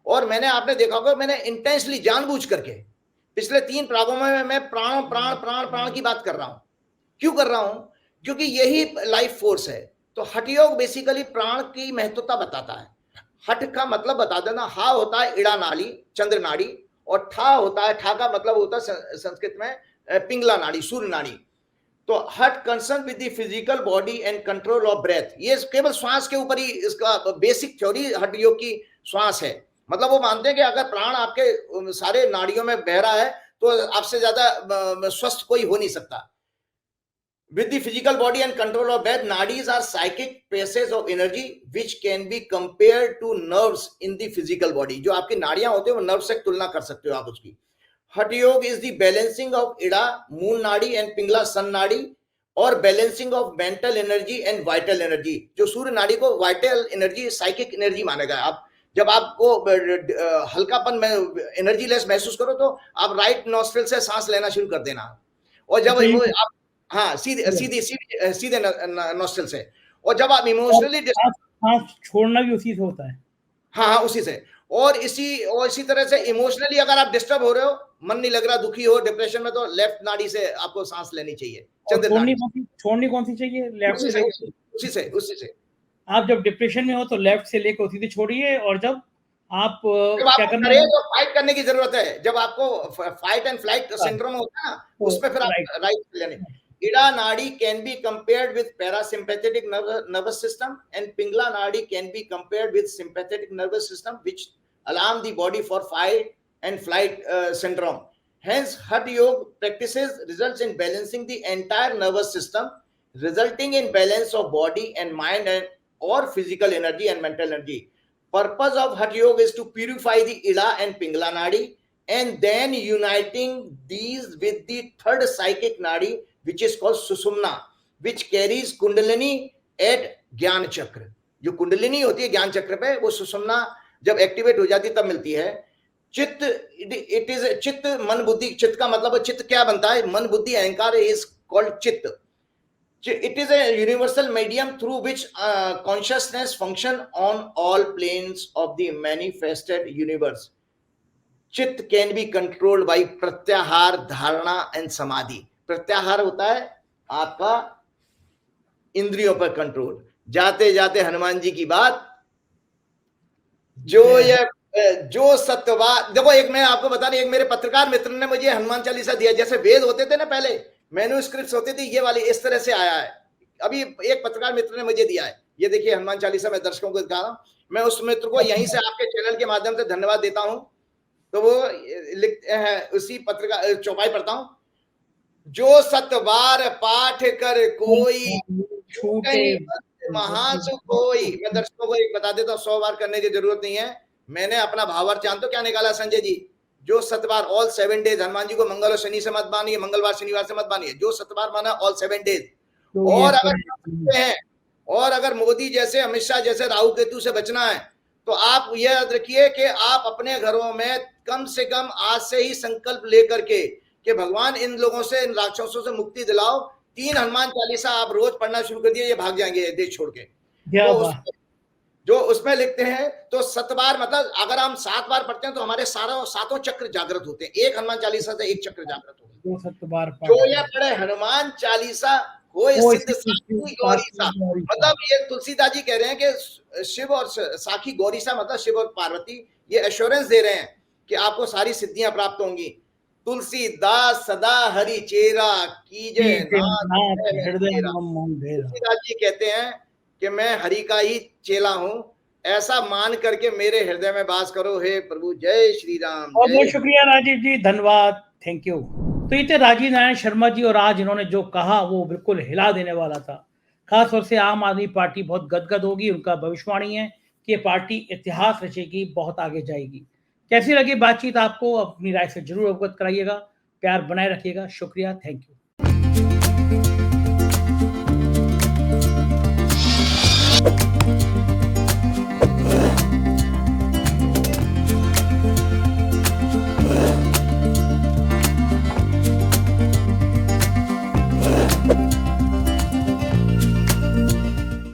और मैंने आपने देखा होगा, मैंने इंटेंसली जानबूझ करके पिछले 3 प्रागों में मैं प्राण प्राण प्राण प्राण की बात कर रहा हूं। क्यों कर रहा हूं? क्योंकि यही लाइफ फोर्स है। तो हठ योग बेसिकली प्राण की महत्वता बताता है। हठ का मतलब बता देना, हा होता है इड़ा नाड़ी, चंद्र नाड़ी, और ठा होता है, ठा का मतलब होता है संस्कृत में पिंगला नाड़ी, सूर्य नाड़ी। तो that concern with the physical body and control of breath. ये केवल श्वास के ऊपर ही इसका बेसिक थ्योरी हठ योग की श्वास है। मतलब वो मानते हैं कि अगर प्राण आपके सारे नाड़ियों में बह रहा है तो आपसे ज्यादा स्वस्थ कोई हो नहीं सकता। With the physical body and control of breath, nadis are psychic passages of energy which can be compared to nerves in the physical body. जो आपकी नाड़ियां होते हैं वो नर्व से तुलना कर सकते हो आप उसकी। हठ योग is the balancing of इड़ा, मूल नाड़ी and पिंगला सन नाड़ी, और balancing of mental energy and vital energy. जो सूर्य नाड़ी को वाइटल एनर्जी, साइकिक एनर्जी मानेगा। आप जब आपको हल्कापन में एनर्जी लेस महसूस करो तो आप राइट नॉस्ट्रिल से सांस लेना शुरू कर देना, और जब आप हाँ सीधे नॉस्ट्रिल से, और जब आप इमोशनली सांस छोड़ना भी उसी से होता है। हाँ उसी से। और इसी तरह से इमोशनली अगर आप डिस्टर्ब हो रहे हो, मन नहीं लग रहा, दुखी हो, डिप्रेशन में, तो लेफ्ट नाड़ी से आपको सांस लेनी चाहिए। छोड़नी कौन सी चाहिए? लेफ्ट से। उसी से आप जब डिप्रेशन में हो तो लेफ्ट से लेकर उसी से छोड़िए, और जब आप क्या करना है, तो फाइट करने की जरूरत है, जब आपको फाइट एंड फ्लाइट सिंड्रोम होता है ना, उसमें फिर आप राइट लेने। Ida nadi can be compared with parasympathetic nervous system, and Pingla nadi can be compared with sympathetic nervous system, which alarm the body for fight and flight syndrome. Hence, Hatha Yoga practices results in balancing the entire nervous system, resulting in balance of body and mind and or physical energy and mental energy. Purpose of Hatha Yoga is to purify the Ida and Pingla nadi, and then uniting these with the third psychic nadi, which is called Susumna, which carries Kundalini at Gyan Chakra. जो कुंडलिनी होती है ज्ञान चक्र पे, वो सुषुम्ना जब एक्टिवेट हो जाती है तब मिलती है. चित्त, इट इज चित्त, मन बुद्धि. चित्त का मतलब चित्त क्या बनता है? मन बुद्धि अहंकार इज कॉल्ड चित्त. It is a universal medium through which consciousness function on all planes of the manifested universe. चित्त can be controlled by प्रत्याहार, धारणा एंड समाधि. प्रत्याहार होता है आपका इंद्रियों पर कंट्रोल. जाते जाते हनुमान जी की बात, जो सत्यवाद. देखो, एक मैं आपको बता रही, एक मेरे पत्रकार मित्र ने मुझे हनुमान चालीसा दिया. जैसे वेद होते थे ना पहले, मैन्युस्क्रिप्ट्स होते थे, ये वाली इस तरह से आया है. अभी एक पत्रकार मित्र ने मुझे दिया है. ये देखिए हनुमान चालीसा, मैं दर्शकों को दिखा रहा हूं. मैं उस मित्र को यहीं से आपके चैनल के माध्यम से धन्यवाद देता हूं. तो वो लिखते हैं, उसी पत्रकार चौपाई पढ़ता हूं. जो सतबार पाठ कर कोई छूटे महासुख होई. मैं दर्शकों को एक बता देता हूं, 100 बार करने की जरूरत नहीं है. मैंने अपना भावार्थ जानते हो क्या निकाला संजय जी? जो सतबार ऑल 7 डेज, हनुमान जी को मंगल और शनि से मत मानिए, मंगलवार शनिवार से मत मानिए. जो सतबार माना ऑल 7 डेज. और अगर जानते हैं, और अगर मोदी जैसे, अमित शाह जैसे राहु केतु से बचना है, तो आप यह याद रखिए कि आप अपने घरों में कम से कम आज से ही संकल्प लेकर के कि भगवान इन लोगों से, इन राक्षसों से मुक्ति दिलाओ. 3 हनुमान चालीसा आप रोज पढ़ना शुरू कर दिए, ये भाग जाएंगे देश छोड़ के. जो उसमें लिखते हैं, तो 7 बार मतलब अगर हम 7 बार पढ़ते हैं तो हमारे सातों चक्र जागृत होते हैं. एक हनुमान चालीसा से एक चक्र जागृत होगा. जो ये पढ़े हनुमान चालीसा कोई सिद्ध साखी गौरीसा. मतलब ये तुलसीदास जी कह रहे हैं कि शिव और साखी गौरीसा मतलब शिव और पार्वती ये एश्योरेंस दे रहे हैं कि आपको सारी सिद्धियां प्राप्त होंगी. तुलसीदास सदा हरि चेरा कीजे हृदय. तुलसीदास जी कहते हैं कि मैं हरि का ही चेला हूं, ऐसा मान करके मेरे हृदय में वास करो हे प्रभु. जय श्री राम. बहुत शुक्रिया राजीव जी, धन्यवाद, थैंक यू. तो ये थे राजीव नारायण शर्मा जी, और आज इन्होंने जो कहा वो बिल्कुल हिला देने वाला था. खासतौर से आम आदमी पार्टी बहुत गदगद होगी. उनका भविष्यवाणी है कि ये पार्टी इतिहास रचेगी, बहुत आगे जाएगी. कैसी लगी बातचीत आपको? अपनी राय से जरूर अवगत कराइएगा. प्यार बनाए रखिएगा. शुक्रिया, थैंक यू.